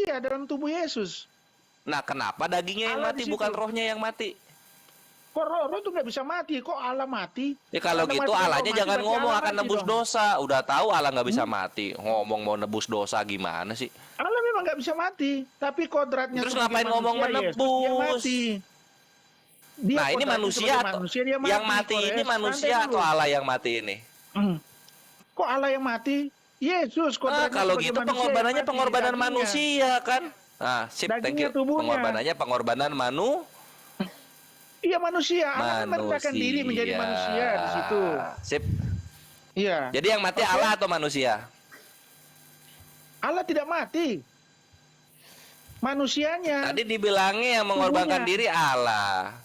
manusia dalam tubuh Yesus. Nah, kenapa dagingnya yang Allah mati di situ. bukan rohnya yang mati? Kok roh itu nggak bisa mati? Kok Allah mati? Ya kalau Anda gitu mati, Allahnya roh mati, jangan berarti ngomong Allah akan mati nebus dong. dosa. Udah tahu Allah nggak bisa mati. Ngomong mau nebus dosa gimana sih? Allah memang nggak bisa mati, tapi kodratnya Terus sebagai ngapain ngomong manusia, Yesus dia menebus? mati. Dia Nah, ini kodratnya manusia sebagai atau manusia, dia yang mati ini Kores. manusia Santai atau dulu. Allah yang mati ini? Kok Allah yang mati? Yesus kodratnya Kalau sebagai gitu manusia pengorbanannya yang mati, pengorbanan dagingnya. manusia kan? Nah, sip, thank Dagingnya you. tubuhnya. Pengorbanannya pengorbanan Iya manusia. Allah kan merendahkan diri menjadi manusia di situ. Sip. Iya. Jadi yang mati Allah atau manusia? Allah tidak mati. Manusianya. Tadi dibilangnya yang mengorbankan Tubuhnya. diri Allah.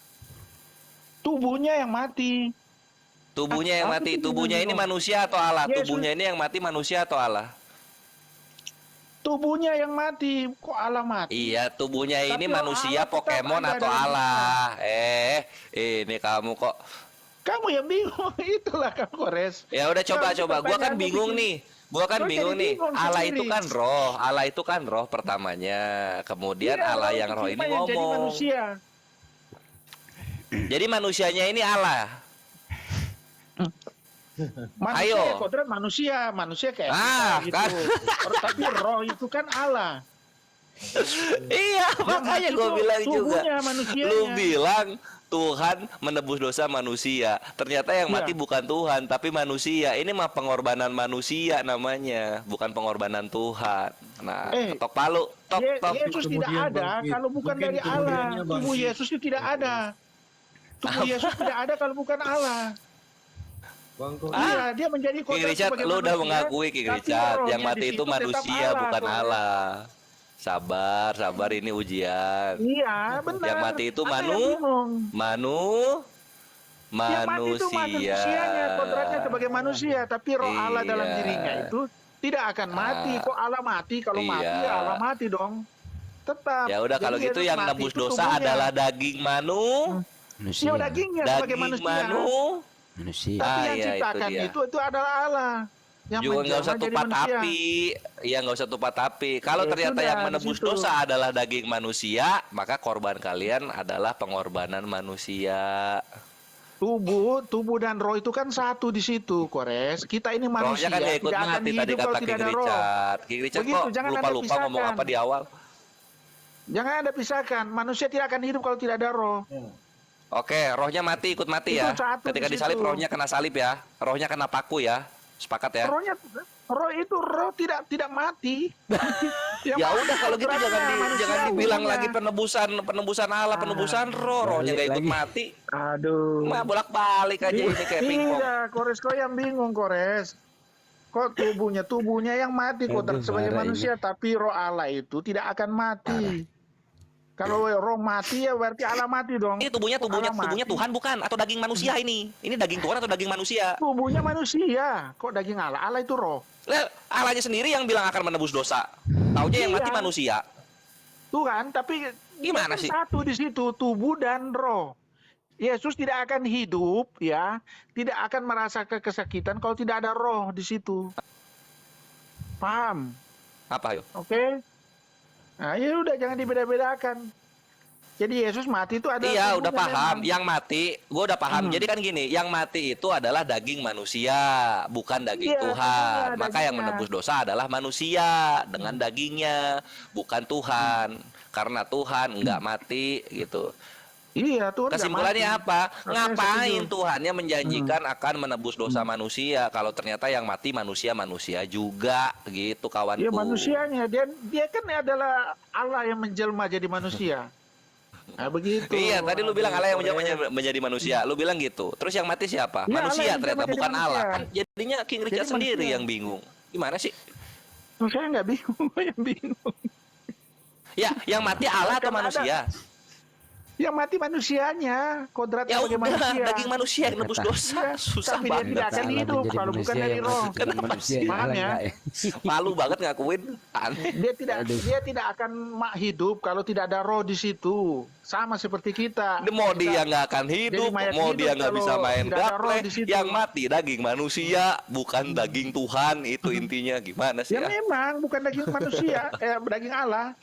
Tubuhnya yang mati. Tubuhnya yang Aku mati. tuh Tubuhnya ini bingung. manusia atau Allah? Yesus. Tubuhnya ini yang mati manusia atau Allah? Tubuhnya yang mati. Kok Allah mati? Iya, tubuhnya Tapi ini roh manusia, Allah tetap Pokemon ada atau dalam Allah? Ini kamu kok. Kamu yang bingung. Itulah Kang Kores. Ya udah coba. Gua kan bingung nih. Gua kan bingung nih. Allah itu kan roh. Allah itu kan roh pertamanya. Kemudian Allah yang roh ini Jadi ngomong. manusia. Jadi manusianya ini Allah. Manusia Ayo. ya, kodrat manusia kayak kita kan. gitu. Tapi roh itu kan Allah. Iya, makanya gue bilang juga. Manusianya. Lu bilang Tuhan menebus dosa manusia. Ternyata yang mati bukan Tuhan, tapi manusia. Ini mah pengorbanan manusia namanya, bukan pengorbanan Tuhan. Nah, ketok palu, tok. Yesus tidak ada kalau bukan dari Allah. Tubuh Yesus itu tidak ada. Tubuh Yesus tidak ada kalau bukan Allah. Iya, dia menjadi King Richard, lu udah mengakui King Richard, yang mati itu manusia bukan Allah. Sabar, ini ujian. Iya, benar. Yang mati itu manusianya, kodratnya sebagai manusia, tapi roh Allah dalam dirinya itu tidak akan mati. Kok Allah mati? Kalau mati, Allah mati dong. Tetap. Ya udah, kalau gitu yang nebus dosa adalah daging manusia. Ya, dagingnya sebagai manusia. Tapi yang ciptakan itu adalah Allah. Yang juga nggak usah tupat api, ya nggak usah tupat api. Kalau ternyata yang menebus dosa adalah daging manusia, maka korban kalian adalah pengorbanan manusia. Tubuh dan roh itu kan satu di situ, Kores. Kita ini manusia. Rohnya kan gak ikut mati tadi kata King Richard. King Richard kok lupa ngomong apa di awal? Jangan Anda pisahkan. Manusia tidak akan hidup kalau tidak ada roh. Oke, rohnya mati ikut mati ya. Ketika disalib rohnya kena salib ya. Rohnya kena paku ya. Sepakat ya? Roh tidak mati. Ya udah kalau gitu jangan dibilang lagi penebusan Allah, penebusan rohnya gak ikut mati. Aduh. Mah bolak-balik aja ini kayak pingpong. Iya, Kores, kau yang bingung, Kores. Kok tubuhnya yang mati kok sebagai manusia, tapi roh Allah itu tidak akan mati. Kalau roh mati ya berarti Allah mati dong. Ini tubuhnya Tuhan bukan atau daging manusia ini? Ini daging Tuhan atau daging manusia? Tubuhnya manusia. Kok daging Allah? Allah itu roh. Allahnya sendiri yang bilang akan menebus dosa. Taunya yang mati manusia. Tuh kan, tapi gimana sih? Satu di situ tubuh dan roh. Yesus tidak akan hidup ya, tidak akan merasakan kesakitan kalau tidak ada roh di situ. Paham? Apa yuk? Oke. Nah, ya udah jangan dibeda-bedakan. Jadi Yesus mati itu ada. Iya, udah paham. Yang mati, gue udah paham. Jadi kan gini, yang mati itu adalah daging manusia, bukan daging Tuhan. Maka yang menebus dosa adalah manusia dengan dagingnya, bukan Tuhan. Karena Tuhan nggak mati gitu. Iya, Tuhan. Kesimpulannya apa? Ngapain Tuhannya menjanjikan akan menebus dosa manusia kalau ternyata yang mati manusia juga gitu kawanku. Iya, manusianya dia kan adalah Allah yang menjelma jadi manusia. Nah, begitu. Iya, tadi lu bilang Allah yang menjadi manusia. Lu bilang gitu. Terus yang mati siapa? Ya, manusia ternyata bukan manusia. Allah. Kan jadinya King Richard sendiri yang bingung. Gimana sih? Saya nggak bingung, yang bingung. Ya, yang mati Allah atau manusia? Yang mati manusianya, kodratnya Ya sebagai udah, manusia. daging manusia yang nebus Kata- dosa. Iya, Susah tapi dia banget. tidak akan Allah hidup menjadi kalau bukan manusia dari yang roh. masuk ke dalam Kenapa manusia sih? yang Allah Makanya, enggak ya? Malu banget ngakuin. Aneh. Aduh. dia tidak akan hidup kalau tidak ada roh di situ. Sama seperti kita. Mau Kita dia nggak akan hidup, jadi mayat mau hidup dia nggak kalau bisa main tidak ada roh gaple, di situ. yang mati daging manusia, bukan daging Tuhan. Itu intinya gimana sih Ya ya? memang bukan daging manusia, daging Allah.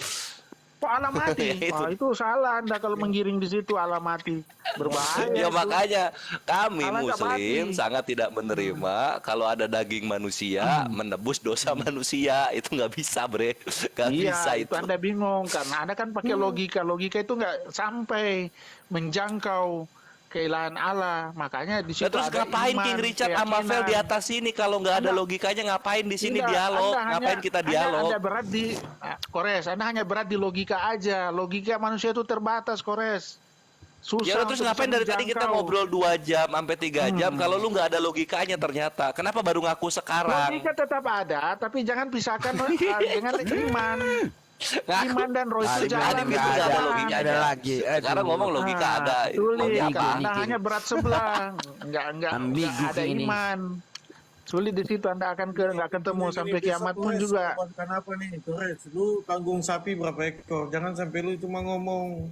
Kok Allah mati? Ya, itu. Wah, itu salah Anda kalau menggiring di situ Allah mati. Berbahaya. Ya itu. makanya kami Allah nggak Muslim mati. sangat tidak menerima kalau ada daging manusia menebus dosa manusia. Itu nggak bisa, bre. Nggak Iya, bisa itu Anda bingung karena Anda kan pakai logika. Logika itu nggak sampai menjangkau keilahan Allah. Makanya di situ Nah, terus ada ngapain iman, King Richard sama keyakinan. Vel di atas sini kalau nggak ada Anda- logikanya? Ngapain di sini Tidak, dialog? Anda Ngapain kita dialog? Anda berat di Kores, Anda hanya berat di logika aja. Logika manusia itu terbatas, Kores. Susah. Ya udah, terus untuk ngapain bisa dari tadi kita menjangkau. ngobrol 2 jam sampai 3 jam kalau lu nggak ada logikanya ternyata. Kenapa baru ngaku sekarang? Logika tetap ada, tapi jangan pisahkan dengan iman. Ngaku. Iman dan roh itu Tadi jalan. Tadi itu nggak nggak ada ada, logikanya. nggak ada lagi. Sekarang Aduh. ngomong logika ada. Sulit, Logika Ambigu apa? nih, Anda King. hanya berat sebelah, nggak Ambigu ada ini. iman. Sulit di situ Anda akan nggak ketemu sampai kiamat pun juga. Kenapa nih, Torres? Lu tanggung sapi berapa ekor? Jangan sampai lu cuma ngomong.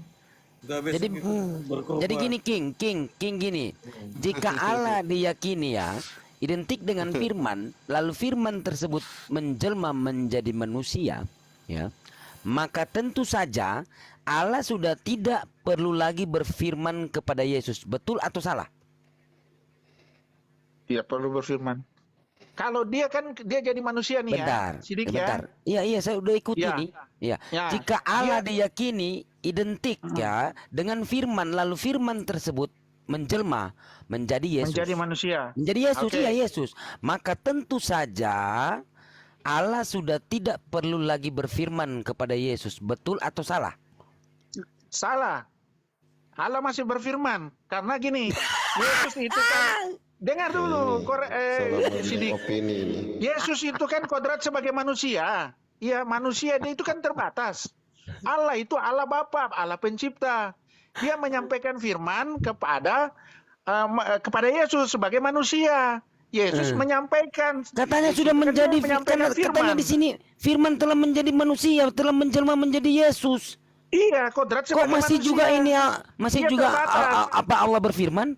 Udah besok Jadi itu berkorban. jadi gini King gini. Jika Allah diyakini ya identik dengan firman, lalu firman tersebut menjelma menjadi manusia, ya. Maka tentu saja Allah sudah tidak perlu lagi berfirman kepada Yesus. Betul atau salah? Tidak perlu berfirman. Kalau dia jadi manusia nih Bentar, ya, Sidik bentar. ya. Iya, saya udah ikuti Ya. nih. Iya. Ya. Jika Allah diyakini identik ya dengan firman, lalu firman tersebut menjelma menjadi Yesus. Menjadi manusia. Menjadi Yesus, Oke. iya Yesus. Maka tentu saja Allah sudah tidak perlu lagi berfirman kepada Yesus. Betul atau salah? Salah. Allah masih berfirman karena gini, Yesus itu kan dengar dulu, Sidik. Opini ini. Yesus itu kan kodrat sebagai manusia. Iya, manusia dia itu kan terbatas. Allah itu Allah Bapa, Allah pencipta. Dia menyampaikan firman kepada Yesus sebagai manusia. Yesus menyampaikan. Katanya Yesus sudah kan menjadi menyampaikan katanya di sini firman telah menjadi manusia, telah menjelma menjadi Yesus. Iya, kodrat Kok sebagai masih manusia. juga ini masih Dia juga terbatas. apa Allah berfirman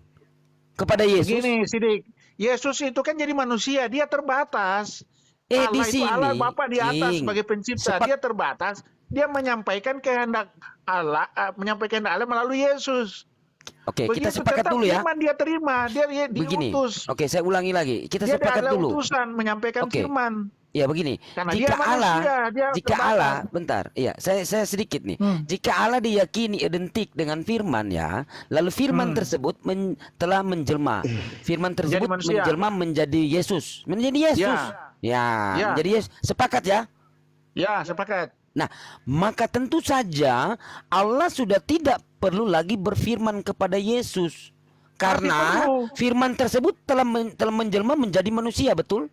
kepada Yesus? Gini, Sidik. Yesus itu kan jadi manusia, dia terbatas. Di Allah itu sini, Allah Bapa di atas King, sebagai pencipta, dia terbatas. Dia menyampaikan kehendak Allah, melalui Yesus. Oke, kita Begitu sepakat tetap dulu ya. firman dia terima, dia Begini. diutus. Oke, saya ulangi lagi. Kita Dia sepakat adalah dulu. utusan menyampaikan Oke. firman. Ya begini, Karena jika dia manusia, dia terbatas. Allah, bentar, iya, saya sedikit nih. Jika Allah diyakini identik dengan firman ya, lalu firman tersebut telah menjelma, firman tersebut manusia. menjelma menjadi Yesus, ya, Ya. menjadi Yesus. Sepakat ya? Ya, sepakat. Nah, maka tentu saja Allah sudah tidak perlu lagi berfirman kepada Yesus, karena perlu. firman tersebut telah menjelma menjadi manusia, betul?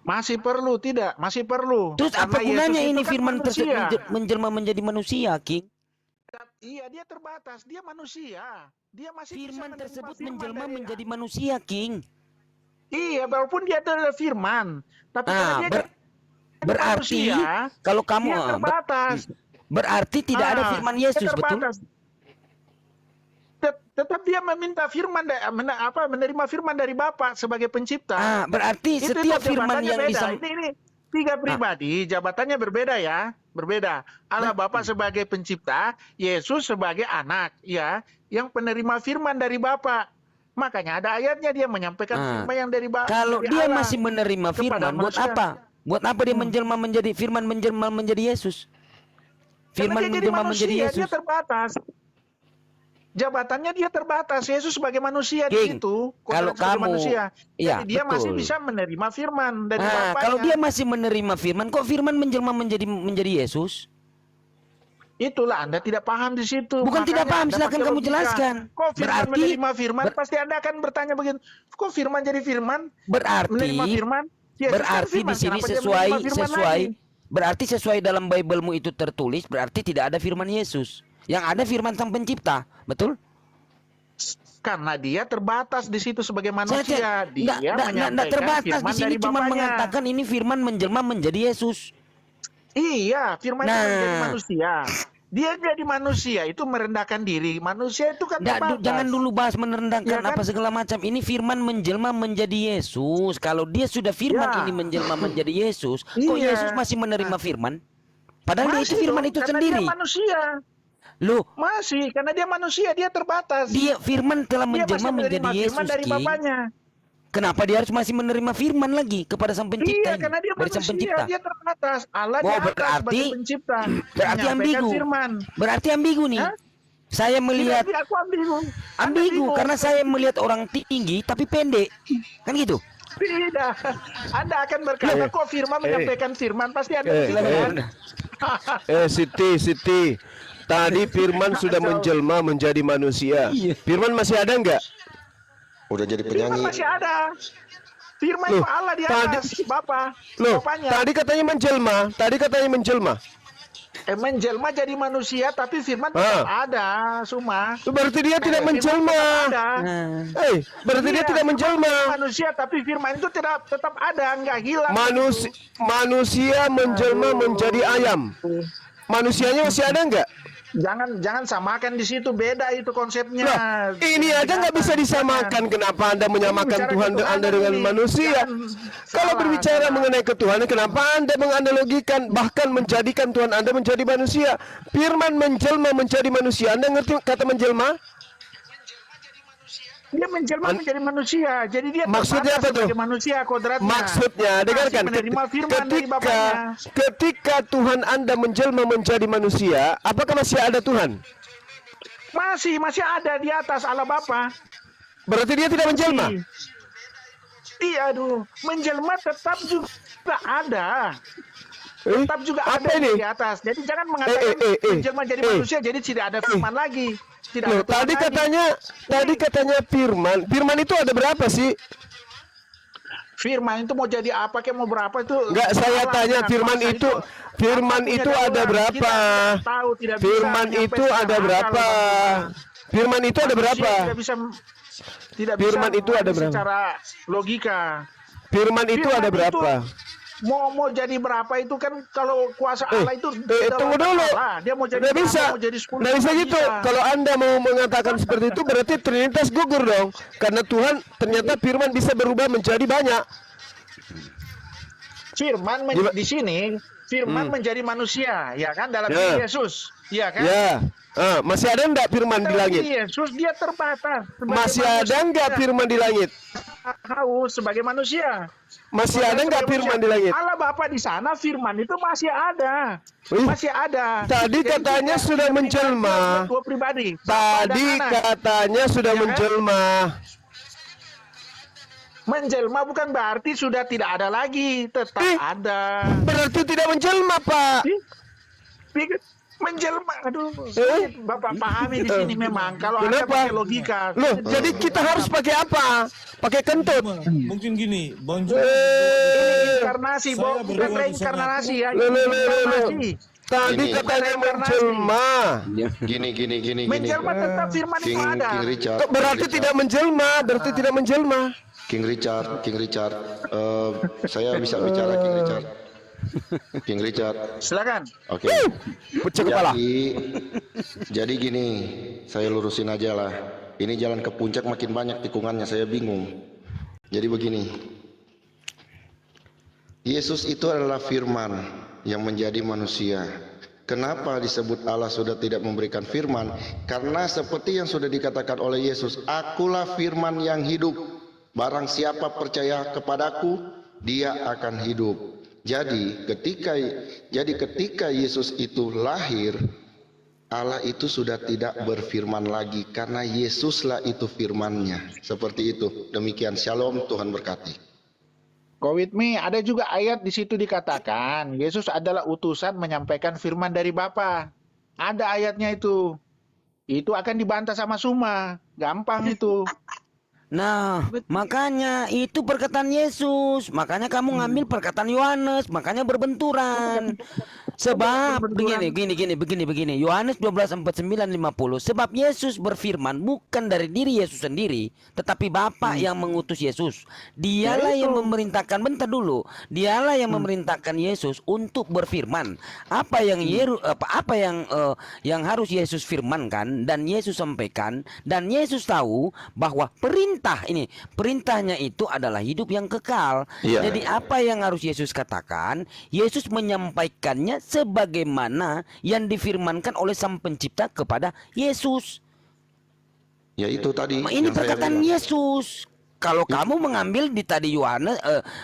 Masih perlu, tidak? Masih perlu. Terus Karena apa gunanya Yesus itu ini kan firman tersebut manusia. menjelma menjadi manusia, King? Iya, dia terbatas. Dia manusia. Dia masih bisa Firman menerima tersebut firman menjelma dari- menjadi manusia, King. Iya, walaupun dia adalah firman, tapi karena dia jadi Berarti manusia, kalau kamu dia terbatas. berarti tidak ada firman dia Yesus, betul? terbatas. Tetap dia meminta firman, menerima firman dari Bapa sebagai pencipta. Berarti Itu setiap firman jabatannya yang beda. bisa Ini tiga pribadi, jabatannya berbeda ya, berbeda. Allah Bapa sebagai pencipta, Yesus sebagai anak, ya, yang penerima firman dari Bapa. Makanya ada ayatnya dia menyampaikan firman yang dari Bapa. kalau dia masih menerima kepada firman, buat manusia. apa? Buat apa dia menjelma menjadi firman menjelma menjadi Yesus? Firman Karena dia jadi menjelma menjadi manusia, Yesus. dia terbatas. Jabatannya dia terbatas. Yesus sebagai manusia King, di situ, kalau sebagai kamu- manusia. iya, Jadi dia masih betul. bisa menerima firman dari Bapaknya. Kalau dia masih menerima firman, kok firman menjelma menjadi Yesus? Itulah Anda tidak paham di situ. Bukan tidak Makanya paham, Anda silakan pakai kamu logika. jelaskan. Kok firman Berarti- menerima firman? Pasti Anda akan bertanya begini. Kok firman jadi firman? Berarti Menerima firman? Yesus kan berarti firman, di sini kenapa dia menerima firman lagi? berarti sesuai dalam Bible-mu itu tertulis, berarti tidak ada firman Yesus. Yang ada firman Sang Pencipta, betul? Karena dia terbatas di situ sebagai manusia. Dia Nggak menyampaikan terbatas di firman sini, dari cuma Bapaknya. mengatakan ini firman menjelma menjadi Yesus. Iya, firman itu Nah. menjadi manusia. Dia jadi manusia itu merendahkan diri. Manusia itu kan terbatas. Jangan dulu bahas merendahkan Ya kan? apa segala macam. Ini firman menjelma menjadi Yesus. Kalau dia sudah firman Ya. ini menjelma menjadi Yesus, kok Iya. Yesus masih menerima firman? Padahal dia itu Masih firman dong, itu karena sendiri. Dia manusia. Loh, Masih, karena dia manusia, dia terbatas. dia firman telah Dia menjelma masih menjadi menerima Yesus, firman dari King. Bapaknya. Kenapa dia harus masih menerima firman lagi kepada Sang Pencipta Iya, ini? karena dia Dari Sang manusia, Pencipta. dia terbatas. Allah Oh, di atas berarti- sebagai pencipta. Berarti menyampaikan ambigu. firman. Berarti ambigu nih. Hah? Saya melihat Tidak, aku ambigu. Anda ambigu bingung. karena saya melihat orang tinggi tapi pendek. Kan gitu? Tidak. Anda akan berkata kok firman menyampaikan firman. Pasti Anda bilang, Siti. Tadi Firman sudah menjelma menjadi manusia. Firman masih ada nggak? Udah jadi firman penyanyi. masih ada. Firman Loh, itu Allah di tadi- atas. Bapa. Loh, Bapaknya. tadi katanya menjelma. Menjelma jadi manusia tapi firman tetap Ah. ada, Suma. Berarti dia tidak Firman menjelma. tetap ada. Berarti dia Iya, tidak firman menjelma. manusia tapi firman itu tetap ada, nggak hilang. Manusia menjelma menjadi ayam. Manusianya masih ada nggak? Jangan samakan di situ, beda itu konsepnya. Lah, ini aja nggak bisa disamakan. Kenapa Anda menyamakan Ini Tuhan bicara Anda ketuhanan dengan ini. manusia? Jangan Kalau salah, berbicara salah. mengenai ketuhanan, kenapa Anda menganalogikan bahkan menjadikan Tuhan Anda menjadi manusia? Firman menjelma menjadi manusia. Anda ngerti kata menjelma? Dia menjelma menjadi manusia, jadi dia Maksudnya terbatas apa tuh? sebagai manusia kodratnya. Maksudnya, dengarkan. Masih menerima firman dari Bapaknya. Ketika Tuhan Anda menjelma menjadi manusia, apakah masih ada Tuhan? Masih ada di atas Allah Bapa. Berarti dia tidak menjelma. Iya, aduh, menjelma tetap juga ada. Tetap juga apa ada ini? di atas. Jadi jangan mengatakan menjelma jadi manusia, jadi tidak ada firman lagi. Tidak Loh, ada Tuhan tadi lagi. katanya Firman itu ada berapa sih? Firman itu mau jadi apa kayak mau berapa itu? Enggak, saya Allah tanya dengan Firman kuasa itu Firman Apa itu punya ada daulat. berapa? Kita tidak tahu, tidak bisa Firman itu menyampaikan ada akal berapa? manusia. Firman itu ada Manusia berapa? Tidak Firman bisa itu ada memahami berapa? secara logika. Firman itu Firman ada itu berapa? Mau jadi berapa itu kan kalau kuasa Allah itu Tunggu dulu. Allah. Dia mau jadi Nggak berapa, bisa. mau jadi 10 Nggak bisa nggak gitu. bisa. Kalau Anda mau mengatakan seperti itu berarti Trinitas gugur dong. Karena Tuhan ternyata Firman bisa berubah menjadi banyak. Firman di sini Firman menjadi manusia, ya kan dalam Ya. diri Yesus, ya kan? Ya. Masih ada enggak Firman di Dalam langit? diri Yesus dia terbatas. sebagai Masih ada manusia. enggak Firman di langit? Haus sebagai manusia. Masih ada enggak Sebagai Firman manusia. di langit? Allah Bapa di sana Firman itu masih ada. Wih, Masih ada. tadi Jadi katanya tidak- sudah tidak menjelma. dua pribadi. Bapa dan Tadi anak. katanya sudah Ya kan? menjelma. Menjelma bukan berarti sudah tidak ada lagi, tetap ada. Berarti tidak menjelma, Pak. Menjelma, aduh, sulit Bapak pahami di sini memang. Kalau Anda Kenapa? pakai logika. Loh, jadi kita harus pakai apa? Pakai kentut. Mungkin gini, Bang Jo. Inkarnasi, Saya bukan berdua reinkarnasi ya. Loh, loh, loh, loh, loh. Inkarnasi. Tadi Ini. katanya Reinkarnasi. menjelma. Gini. Menjelma tetap firman itu King ada. Richard. Berarti tidak menjelma, berarti tidak menjelma. King Richard. Saya bisa bicara King Richard. King Richard. Silakan. Oke. Pecah kepala. Jadi gini, saya lurusin aja lah. Ini jalan ke puncak makin banyak tikungannya, saya bingung. Jadi begini. Yesus itu adalah firman yang menjadi manusia. Kenapa disebut Allah sudah tidak memberikan firman? Karena seperti yang sudah dikatakan oleh Yesus, akulah firman yang hidup. Barang siapa percaya kepadaku, dia akan hidup. Jadi ketika Yesus itu lahir, Allah itu sudah tidak berfirman lagi karena Yesuslah itu firman-Nya. Seperti itu. Demikian, shalom, Tuhan berkati. Go with me, ada juga ayat di situ dikatakan Yesus adalah utusan menyampaikan firman dari Bapa. Ada ayatnya itu. Itu akan dibantah sama Suma. Gampang itu. Nah, makanya itu perkataan Yesus. Makanya kamu ngambil perkataan Yohanes, makanya berbenturan. Sebab Berbenturan. begini. Yohanes 12:49-50. Sebab Yesus berfirman bukan dari diri Yesus sendiri, tetapi Bapa yang mengutus Yesus. Dialah yang memerintahkan, bentar dulu. Dialah yang memerintahkan Yesus untuk berfirman. Apa yang yang harus Yesus firmankan dan Yesus sampaikan, dan Yesus tahu bahwa perintahnya itu adalah hidup yang kekal. Iya. Jadi apa yang harus Yesus katakan, Yesus menyampaikannya sebagaimana yang difirmankan oleh Sang Pencipta kepada Yesus. Ya itu tadi. Ini yang saya perkataan bilang. Yesus. Kalau kamu mengambil di tadi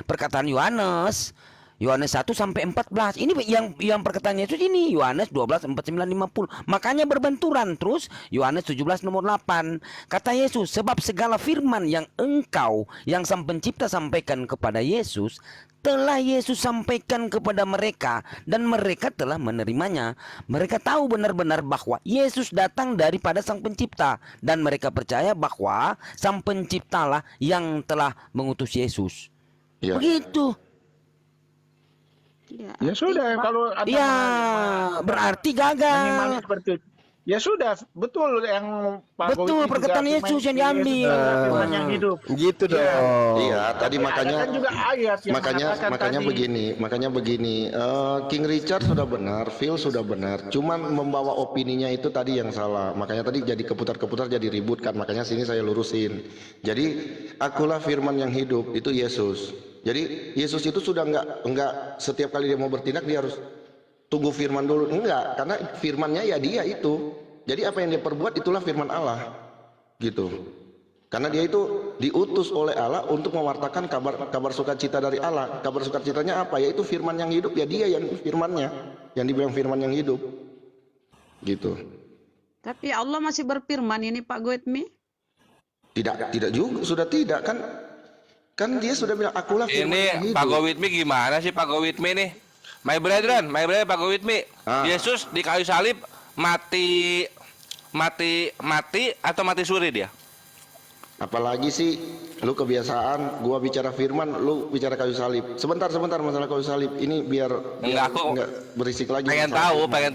perkataan Yohanes 1-14. Ini yang perkataan Yesus ini Yohanes 12:49-50. Makanya berbenturan terus Yohanes 17 nomor 8. Kata Yesus, sebab segala firman yang engkau yang Sang Pencipta sampaikan kepada Yesus telah Yesus sampaikan kepada mereka dan mereka telah menerimanya. Mereka tahu benar-benar bahwa Yesus datang daripada Sang Pencipta dan mereka percaya bahwa Sang Penciptalah yang telah mengutus Yesus. Ya. Begitu. Ya sudah, kalau ada Ya, berarti gagal. minimal seperti itu. Ya sudah, betul yang Pak Betul, Gowi perkataan juga Yesus yang diambil. firman yang hidup. Gitu dong. Iya, tadi Tapi makanya ada kan juga ayat yang mengatakan makanya begini, King Richard sudah benar, Phil sudah benar, cuman membawa opininya itu tadi yang salah. Makanya tadi jadi keputar-keputar, jadi ribut kan. Makanya sini saya lurusin. Jadi akulah firman yang hidup, itu Yesus. Jadi Yesus itu sudah enggak setiap kali dia mau bertindak dia harus tunggu firman dulu, enggak, karena firmannya ya dia itu. Jadi apa yang dia perbuat itulah firman Allah, gitu. Karena dia itu diutus oleh Allah untuk mewartakan kabar sukacita dari Allah. Kabar sukacitanya apa? Yaitu firman yang hidup, ya dia yang firmannya, yang dibilang firman yang hidup, gitu. Tapi Allah masih berfirman ini Pak Goetmi. Tidak juga, sudah tidak kan dia sudah bilang akulah firman yang Ini hidup. Pak Gowitmi gimana sih Pak Gowitmi nih? My brethren Pak Gowitmi. Yesus di kayu salib mati atau mati suri dia? Apalagi sih lu kebiasaan gua bicara firman, lu bicara kayu salib. Sebentar masalah kayu salib ini biar enggak berisik lagi. Pengen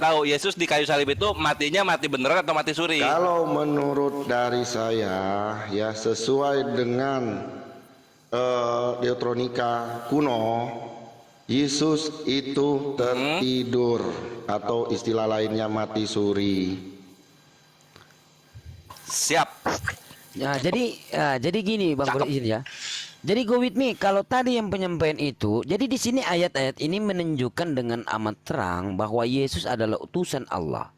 tahu Yesus di kayu salib itu matinya mati beneran atau mati suri? Kalau menurut dari saya ya sesuai dengan Deuteronika kuno, Yesus itu tertidur atau istilah lainnya mati suri. Siap. Ya, jadi gini Bang Bro izin ya. Jadi go with me, kalau tadi yang penyampaian itu, jadi di sini ayat-ayat ini menunjukkan dengan amat terang bahwa Yesus adalah utusan Allah.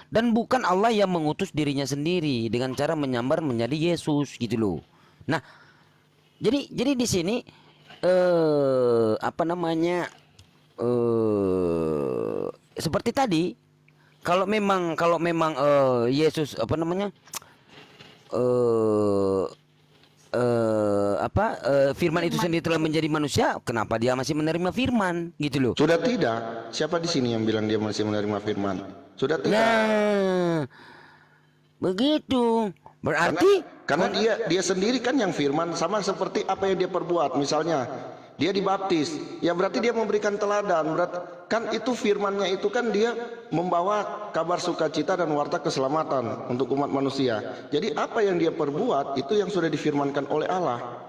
Dan bukan Allah yang mengutus dirinya sendiri dengan cara menyambar menjadi Yesus gitu loh. Nah, jadi di sini seperti tadi kalau memang Yesus firman itu sendiri telah menjadi manusia, kenapa dia masih menerima firman gitu loh. Sudah tidak? Siapa di sini yang bilang dia masih menerima firman? Sudah tidak. Nah, begitu. Berarti karena dia sendiri kan yang firman, sama seperti apa yang dia perbuat. Misalnya dia dibaptis, ya berarti dia memberikan teladan. Berarti kan itu firmannya itu kan dia membawa kabar sukacita dan warta keselamatan untuk umat manusia. Jadi apa yang dia perbuat itu yang sudah difirmankan oleh Allah.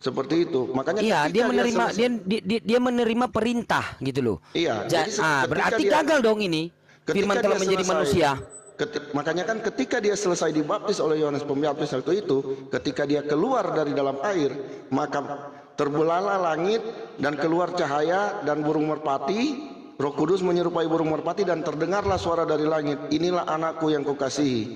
Seperti itu. Makanya iya, dia menerima perintah gitu loh. Iya. Berarti gagal dong ini. Firman telah menjadi manusia. Makanya kan ketika dia selesai dibaptis oleh Yohanes Pembaptis waktu itu, ketika dia keluar dari dalam air, maka terbelahlah langit dan keluar cahaya dan burung merpati. Roh Kudus menyerupai burung merpati dan terdengarlah suara dari langit, inilah anakku yang kukasihi,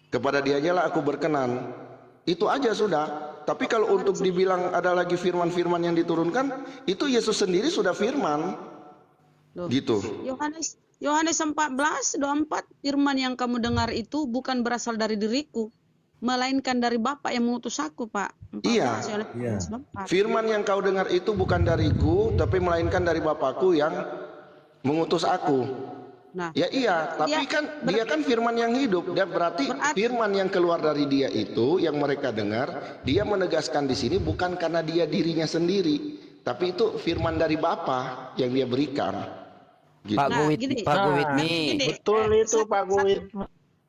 kepada dialah aku berkenan. Itu aja sudah. Tapi kalau untuk dibilang ada lagi firman-firman yang diturunkan, itu Yesus sendiri sudah firman. Loh. Gitu. Yohanes 14:24, firman yang kamu dengar itu bukan berasal dari diriku, melainkan dari Bapa yang mengutus aku, Pak. 14, Iya. Yohanes 14. Firman yang kau dengar itu bukan dariku, tapi melainkan dari Bapakku yang mengutus aku. Nah, Ya iya, tapi dia kan firman yang hidup. Dan berarti firman yang keluar dari dia itu yang mereka dengar, dia menegaskan di sini bukan karena dia dirinya sendiri, tapi itu firman dari Bapa yang dia berikan. Gitu. Pak Nah, Gowit, gini. Pak Gowit Nah, nih. Gini, betul itu Pak Guwit.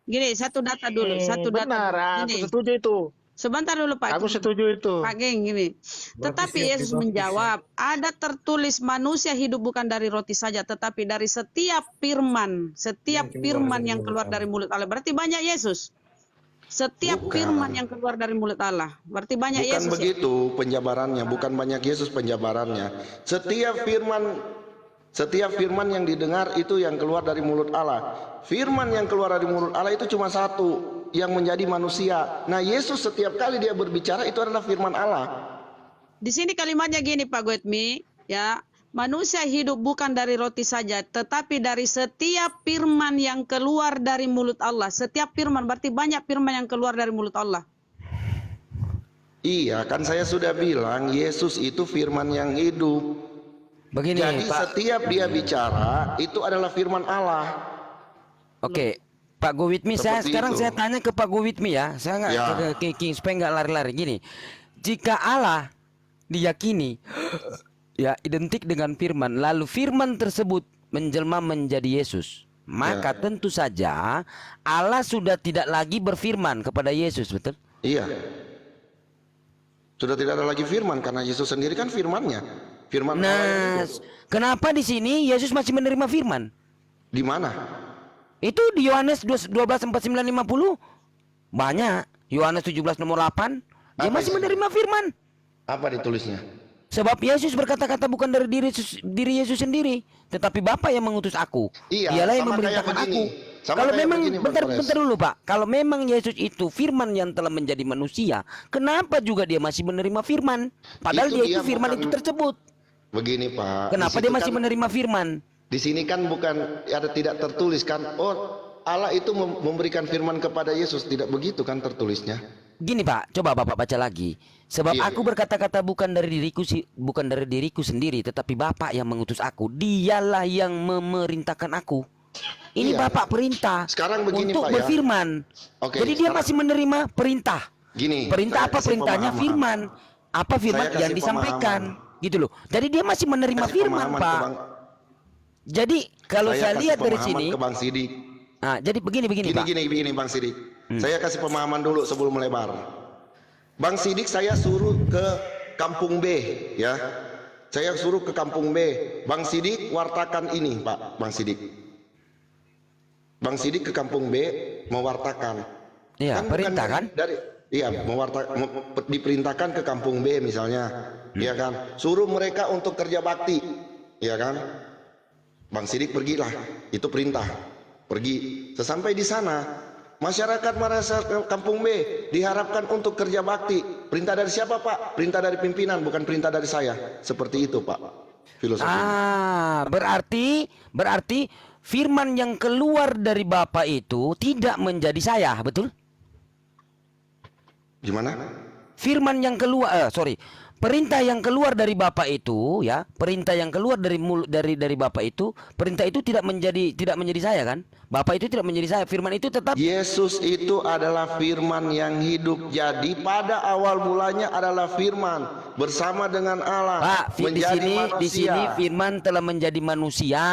Gini, satu data dulu, satu data Benar, dulu. aku Gini, setuju itu. sebentar dulu Pak Aku Geng. setuju itu. Pak Geng, gini. Tetapi siap Yesus dibaptis, menjawab, ada tertulis manusia hidup bukan dari roti saja, tetapi dari setiap firman yang keluar dari mulut Allah. Berarti banyak Yesus. Setiap Bukan. firman yang keluar dari mulut Allah. Berarti banyak Bukan Yesus. Ya? begitu penjabarannya, bukan banyak Yesus penjabarannya. Setiap firman yang didengar itu yang keluar dari mulut Allah. Firman yang keluar dari mulut Allah itu cuma satu, yang menjadi manusia. Nah, Yesus setiap kali dia berbicara itu adalah firman Allah. Di sini kalimatnya gini Pak Goetmi, ya. Manusia hidup bukan dari roti saja, tetapi dari setiap firman yang keluar dari mulut Allah. Setiap firman, berarti banyak firman yang keluar dari mulut Allah. Iya, kan saya sudah bilang Yesus itu firman yang hidup. Begini, Jadi Pak. setiap dia bicara itu adalah firman Allah. Oke, Pak Gowitmi, Seperti sekarang itu. saya tanya ke Pak Gowitmi ya. Saya nggak Ya. ke King supaya nggak lari-lari gini. Jika Allah diyakini ya identik dengan firman, lalu firman tersebut menjelma menjadi Yesus, maka tentu saja Allah sudah tidak lagi berfirman kepada Yesus, betul? Iya. Sudah tidak ada lagi firman karena Yesus sendiri kan firmannya. Firman Allah yang Nah, hidup. kenapa di sini Yesus masih menerima firman? Di mana? Itu di Yohanes 12:49-50 banyak. Yohanes 17 nomor 8 dia Apa masih isinya? menerima firman. Apa ditulisnya? Sebab Yesus berkata-kata bukan dari diri Yesus sendiri, tetapi Bapa yang mengutus aku. Iya, Dialah yang sama kayak memerintahkan begini. aku. Sama Kalau kayak memang begini, Bang Torres. bentar dulu Pak, kalau memang Yesus itu firman yang telah menjadi manusia, kenapa juga dia masih menerima firman? Padahal Itu dia dia itu firman bukan- itu tersebut. Begini Pak. Kenapa di dia situ masih kan- menerima firman? Di sini kan bukan ada tidak tertulis kan? Oh, Allah itu memberikan firman kepada Yesus, tidak begitu kan tertulisnya? Gini Pak, coba Bapak baca lagi. Sebab Iya, aku iya. berkata-kata bukan dari diriku sendiri, tetapi Bapa yang mengutus aku. Dialah yang memerintahkan aku. Ini Iya. Bapak perintah Sekarang begini, untuk Pak, ya. berfirman. Oke, Jadi dia sekarang- masih menerima perintah. Gini, Perintah saya apa? kasih Perintahnya pemahaman. firman. Apa firman Saya yang kasih disampaikan? Gitu loh. Jadi dia masih menerima Kasih firman pemahaman Pak. ke Bang- Jadi kalau saya kasih lihat dari pemahaman sini, ke Bang Sidik. nah, jadi begini Pak. Gini Bang Sidik. Saya kasih pemahaman dulu sebelum melebar. Bang Sidik saya suruh ke Kampung B ya. Saya suruh ke Kampung B. Bang Sidik wartakan ini, Pak. Bang Sidik. Bang Sidik ke Kampung B mewartakan. Iya, bukan perintah kan? Iya, diperintahkan ke Kampung B misalnya. Iya kan? Suruh mereka untuk kerja bakti. Iya kan? Bang Sidik pergilah. Itu perintah. Pergi. Sesampai di sana, masyarakat merasa Kampung B diharapkan untuk kerja bakti. Perintah dari siapa, Pak? Perintah dari pimpinan, bukan perintah dari saya. Seperti itu, Pak. Filosofinya. Berarti firman yang keluar dari Bapa itu tidak menjadi saya, betul? Gimana? Firman yang keluar, perintah yang keluar dari Bapa itu, ya, perintah yang keluar dari mulut dari Bapa itu, perintah itu tidak menjadi saya kan? Bapa itu tidak menjadi saya, firman itu tetap. Yesus itu adalah firman yang hidup. Jadi pada awal mulanya adalah firman bersama dengan Allah Pak, di menjadi sini manusia. firman telah menjadi manusia.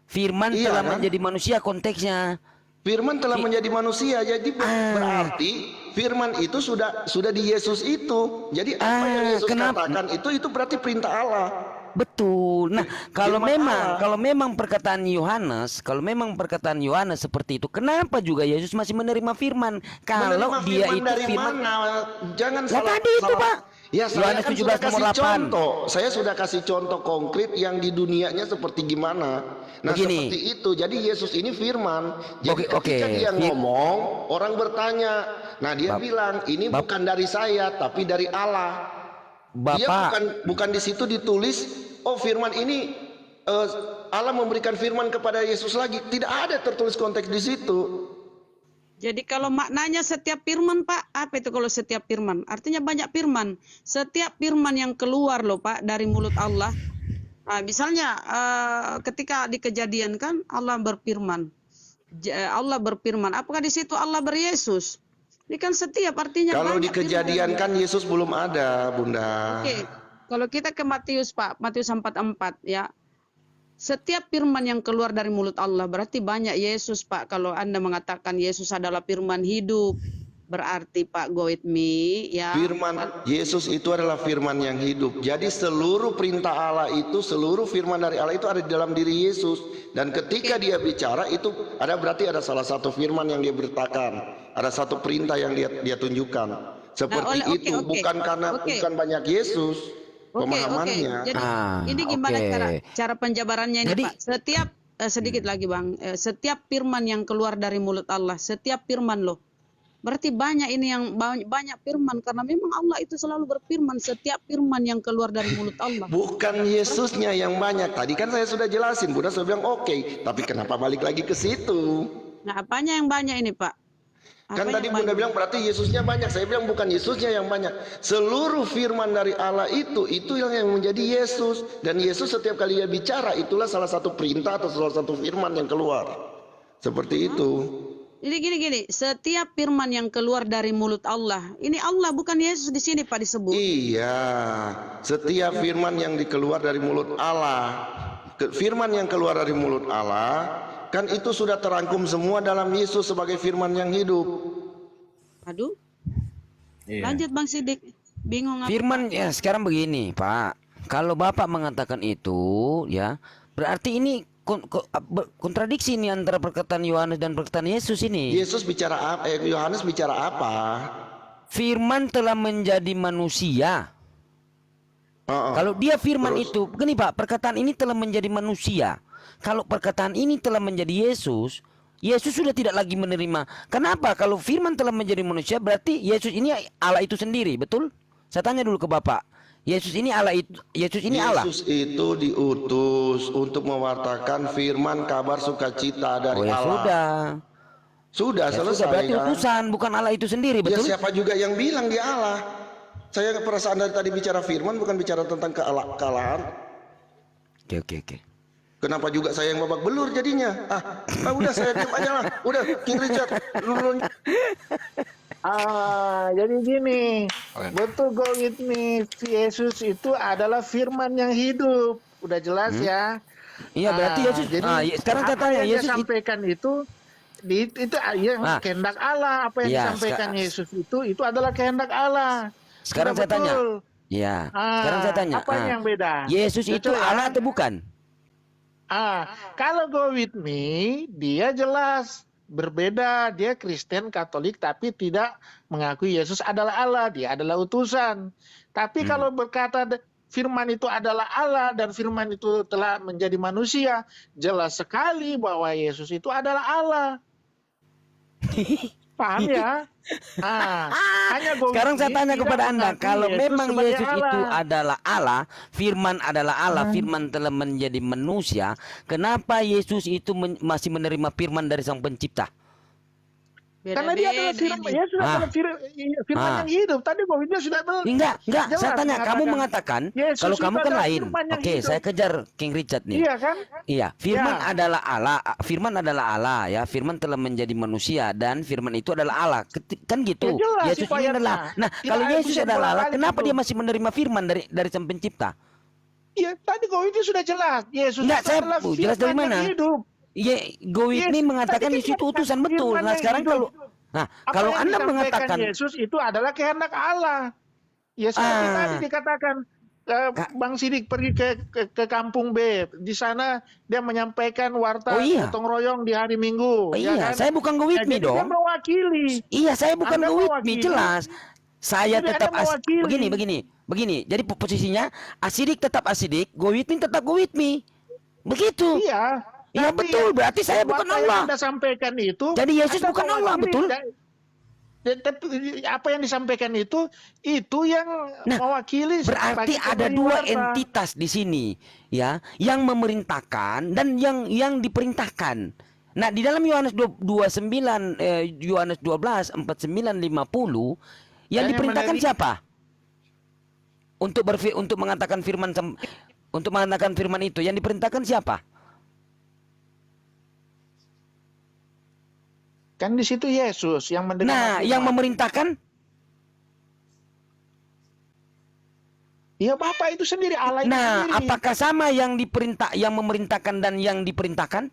Firman Iya, telah kan? menjadi manusia konteksnya. Firman telah menjadi manusia. Jadi berarti firman itu sudah di Yesus itu. Jadi apa yang Yesus kenapa? katakan itu berarti perintah Allah. Betul. Nah, Firman Allah. kalau memang perkataan Yohanes seperti itu, kenapa juga Yesus masih menerima firman? Kalau Menerima dia firman itu dari firman, mana? Jangan Lah tadi itu, Pak. Ya, saya Yohanes kan 17 sudah kasih nomor 8. contoh. Saya sudah kasih contoh konkret yang di dunianya seperti gimana. Nah, Begini. seperti itu. Jadi Yesus ini firman. Jadi Oke, ketika dia oke. ngomong, orang bertanya. Nah, dia bilang, ini bukan dari saya, tapi dari Allah. Dia Bapak, bukan di situ ditulis, oh firman ini Allah memberikan firman kepada Yesus lagi. Tidak ada tertulis konteks di situ. Jadi kalau maknanya setiap firman Pak, apa itu kalau setiap firman? Artinya banyak firman. Setiap firman yang keluar loh Pak dari mulut Allah. Nah, misalnya ketika di Kejadian kan Allah berfirman. Allah berfirman. Apakah di situ Allah beryesus? Ini kan setiap artinya Kalau di banyak firman. Kejadian kan Yesus belum ada, Bunda. Oke. Kalau kita ke Matius Pak, Matius 4:4 ya. setiap firman yang keluar dari mulut Allah berarti banyak Yesus, Pak. Kalau Anda mengatakan Yesus adalah firman hidup, berarti Pak, go with me ya. Firman Yesus itu adalah firman yang hidup. Jadi seluruh perintah Allah itu, seluruh firman dari Allah itu ada di dalam diri Yesus. Dan ketika dia bicara itu berarti ada salah satu firman yang dia beritakan, ada satu perintah yang dia tunjukkan. Seperti itu, bukan karena bukan banyak Yesus pemahamannya. Jadi ini gimana cara penjabarannya ini, Jadi, Pak? Setiap sedikit lagi, Bang. Setiap firman yang keluar dari mulut Allah, setiap firman loh. Berarti banyak ini yang banyak firman, karena memang Allah itu selalu berfirman, setiap firman yang keluar dari mulut Allah. Bukan Yesusnya yang banyak. Tadi kan saya sudah jelasin, Bunda saya bilang oke. Tapi kenapa balik lagi ke situ? Nah, apanya yang banyak ini, Pak? Kan tadi Bunda bilang berarti Yesusnya banyak. Saya bilang bukan Yesusnya yang banyak. Seluruh firman dari Allah itu yang menjadi Yesus. Dan Yesus setiap kali dia bicara, itulah salah satu perintah atau salah satu firman yang keluar. Seperti itu. Jadi gini, setiap firman yang keluar dari mulut Allah, ini Allah bukan Yesus di sini, Pak, disebut. Iya, setiap firman yang dikeluar dari mulut Allah, firman yang keluar dari mulut Allah, kan itu sudah terangkum semua dalam Yesus sebagai firman yang hidup. Aduh, lanjut Bang Sidik, bingung apa? Firman ya sekarang begini, Pak. Kalau Bapak mengatakan itu, ya berarti ini kontradiksi ini antara perkataan Yohanes dan perkataan Yesus ini. Yesus bicara apa? Yohanes bicara apa? Firman telah menjadi manusia. Kalau dia firman itu, begini Pak, perkataan ini telah menjadi manusia. Kalau perkataan ini telah menjadi Yesus, Yesus sudah tidak lagi menerima. Kenapa? Kalau firman telah menjadi manusia, berarti Yesus ini Allah itu sendiri, betul? Saya tanya dulu ke Bapak. Yesus ini Allah itu, Yesus ini Allah. Yesus itu diutus untuk mewartakan firman kabar sukacita dari ya Allah. Sudah selesai. Berarti kan? utusan, bukan Allah itu sendiri, betul? Ya siapa juga yang bilang dia Allah? Saya perasaan dari tadi bicara firman bukan bicara tentang kealahan. Oke. Kenapa juga saya yang babak belur jadinya? Udah saya diam aja lah. Udah King Richard. Jadi gini, betul go with me. Yesus itu adalah firman yang hidup. Udah jelas ya. Iya, berarti Yesus. Jadi Sekarang saya tanya, yang Yesus disampaikan itu yang kehendak Allah. Apa yang disampaikan Yesus itu adalah kehendak Allah. Sekarang saya tanya. Ya. Sekarang saya tanya. Apa yang beda? Yesus itu Allah atau bukan? Kalau go with me, dia jelas berbeda. Dia Kristen Katolik tapi tidak mengakui Yesus adalah Allah, dia adalah utusan. Tapi kalau berkata firman itu adalah Allah dan firman itu telah menjadi manusia, jelas sekali bahwa Yesus itu adalah Allah. Paham ya? Sekarang saya tanya kepada Anda, kalau memang Yesus itu adalah Allah, firman adalah Allah, firman telah menjadi manusia, kenapa Yesus itu masih menerima firman dari Sang Pencipta? Karena dia adalah firman, Yesus adalah firman yang hidup. Tadi Bawinnya sudah Enggak. Saya tanya, kamu mengatakan kalau kamu kan lain. Oke, saya kejar King Richard nih. Iya kan? Iya, firman adalah Allah. Firman adalah Allah ya. Firman telah menjadi manusia dan firman itu adalah Allah. Kan gitu. Ya, jelas, Yesus ini adalah. Nah, kalau Yesus adalah Allah, kenapa dia masih menerima firman dari Sang Pencipta? Iya, tadi Bawinnya sudah jelas. Yesus adalah jelas dari mana? yang hidup. Go with me mengatakan Yesus itu utusan, betul. Nah, sekarang kalau Anda mengatakan Yesus itu adalah kehendak Allah. Ya seperti tadi dikatakan Bang Sidik pergi ke kampung B. Di sana dia menyampaikan warta gotong royong di hari Minggu. Iya, kan? Saya bukan go with me dong. Dia mewakili. Iya, saya bukan go with me, jelas. Saya tetap begini. Jadi posisinya Asidik tetap Asidik, go with me tetap go with me. Begitu. Iya. Iya betul, berarti saya bukan Allah. Yang Anda sampaikan itu. Jadi Yesus bukan Allah, betul? Apa yang disampaikan itu yang mewakili. Berarti ada dua entitas di sini, ya, yang memerintahkan dan yang diperintahkan. Nah, di dalam Yohanes 29, Yohanes 12, 49, 50, yang diperintahkan siapa? Untuk mengatakan firman itu, yang diperintahkan siapa? Kan di situ Yesus yang mendengar. Nah, yang memerintahkan Ya Bapa itu sendiri, Allah itu Nah, sendiri. apakah sama yang yang memerintahkan dan yang diperintahkan?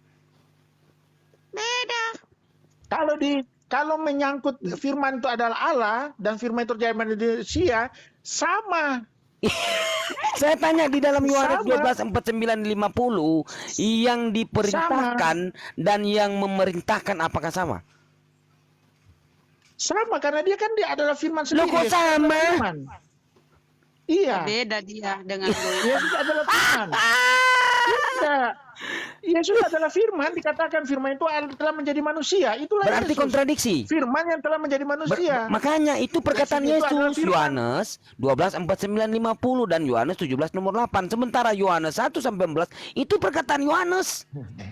Beda. Kalau menyangkut firman itu adalah Allah dan firman itu terjadi manusia, sama. Saya tanya di dalam Yohanes Sama. 12:49-50 yang diperintahkan dan yang memerintahkan apakah sama? Sama karena dia adalah firman Loh, sendiri. kok sama? Firman. Iya. Beda dia dengan gue. Yesus adalah firman. Tidak. Yesus adalah firman, dikatakan firman itu telah menjadi manusia. Itulah Berarti Yesus. kontradiksi. Firman yang telah menjadi manusia. Makanya itu perkataan Yesus itu adalah Yesus, firman. Yohanes 12:49-50 dan Yohanes 17 nomor 8. Sementara Yohanes 1-11 itu perkataan Yohanes.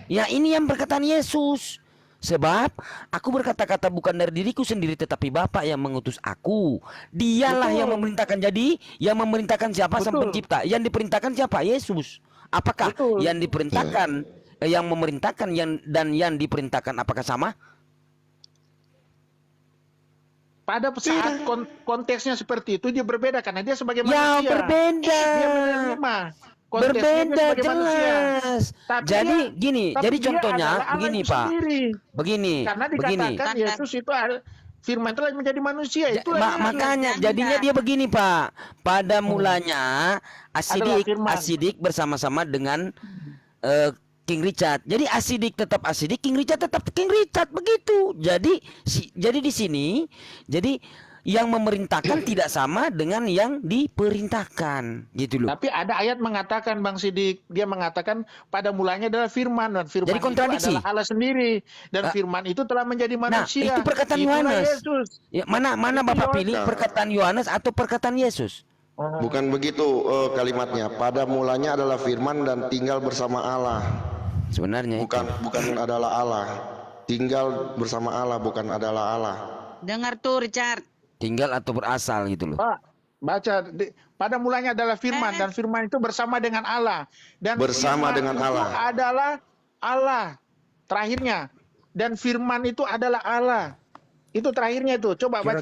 Ya, ini yang perkataan Yesus. Sebab aku berkata-kata bukan dari diriku sendiri tetapi Bapa yang mengutus aku. Dialah Betul. yang memerintahkan. Jadi yang memerintahkan siapa? Sang Betul. pencipta. Yang diperintahkan siapa? Yesus. Apakah Betul. yang diperintahkan yang memerintahkan dan yang diperintahkan apakah sama? Pada saat konteksnya seperti itu dia berbeda karena dia sebagai Ya, manusia. berbeda. Dia menerima. Konteksnya dia Berbeda sebagai manusia. jelas. Tapi Jadi dia- gini, tapi jadi dia contohnya adalah Allah begini itu Pak. sendiri. Begini, Karena begini. dikatakan Yesus itu firman telah menjadi manusia. Itulah Yesus. Makanya Jangan. jadinya dia begini Pak. Pada mulanya Adalah firman. Asidik bersama-sama dengan King Richard. Jadi Asidik tetap Asidik, King Richard tetap King Richard, begitu. Jadi di sini jadi yang memerintahkan tidak sama dengan yang diperintahkan, gitu loh. Tapi ada ayat mengatakan Bang Sidik, dia mengatakan pada mulanya adalah firman dan firman Jadi kontradiksi. itu adalah Allah sendiri dan firman itu telah menjadi manusia. itu perkataan Itulah Yohanes. Yesus. Ya, mana Bapak pilih perkataan Yohanes atau perkataan Yesus? Bukan begitu kalimatnya. Pada mulanya adalah firman dan tinggal bersama Allah. Sebenarnya itu. Bukan adalah Allah. Tinggal bersama Allah bukan adalah Allah. Dengar tuh Richard. Tinggal atau berasal gitu loh. Pak, baca pada mulanya adalah firman dan firman itu bersama dengan Allah dan Bersama firman dengan itu Allah. adalah Allah terakhirnya dan firman itu adalah Allah. Itu terakhirnya itu. Coba baca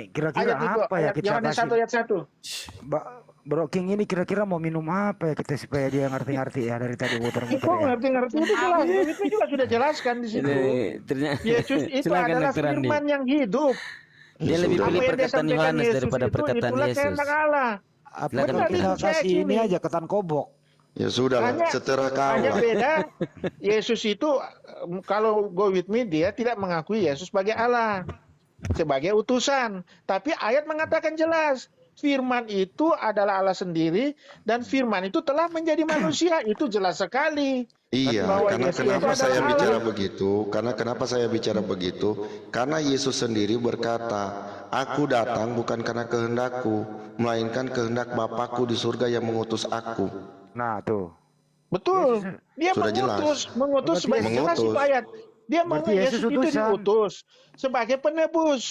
Kira-kira ayat itu, apa ya ayat kita Yohanes 1 kasih? ayat 1. Bro King ini kira-kira mau minum apa ya kita supaya dia ngerti-ngerti ya dari tadi muter-muter Kok ya. ngerti-ngerti itu jelas. Itu juga sudah jelaskan di situ. ternyata Yesus itu adalah firman yang hidup. Dia lebih sudah. pilih Apa yang dia perkataan sampaikan Yohanes Yesus daripada itu, perkataan itulah Yesus. kehendak Allah. Apa Silakan kalau kita Kita kasih ini ini. aja ketan kobok. Ya sudah lah, Hanya- seterah Hanya kau. beda, Yesus itu kalau go with me dia tidak mengakui Yesus sebagai Allah, sebagai utusan. Tapi ayat mengatakan jelas, firman itu adalah Allah sendiri dan firman itu telah menjadi manusia. Itu jelas sekali. Iya, Bahwa karena Yesus kenapa itu saya adalah bicara Allah. begitu? Kenapa saya bicara begitu? Karena Yesus sendiri berkata, "Aku datang bukan karena kehendakku, melainkan kehendak Bapakku di surga yang mengutus aku." Nah tuh. Betul. Dia Sudah mengutus Berarti sebagai jelas Yesus- itu ayat. Dia Berarti Yesus Yesus itu utusan. diutus sebagai penebus.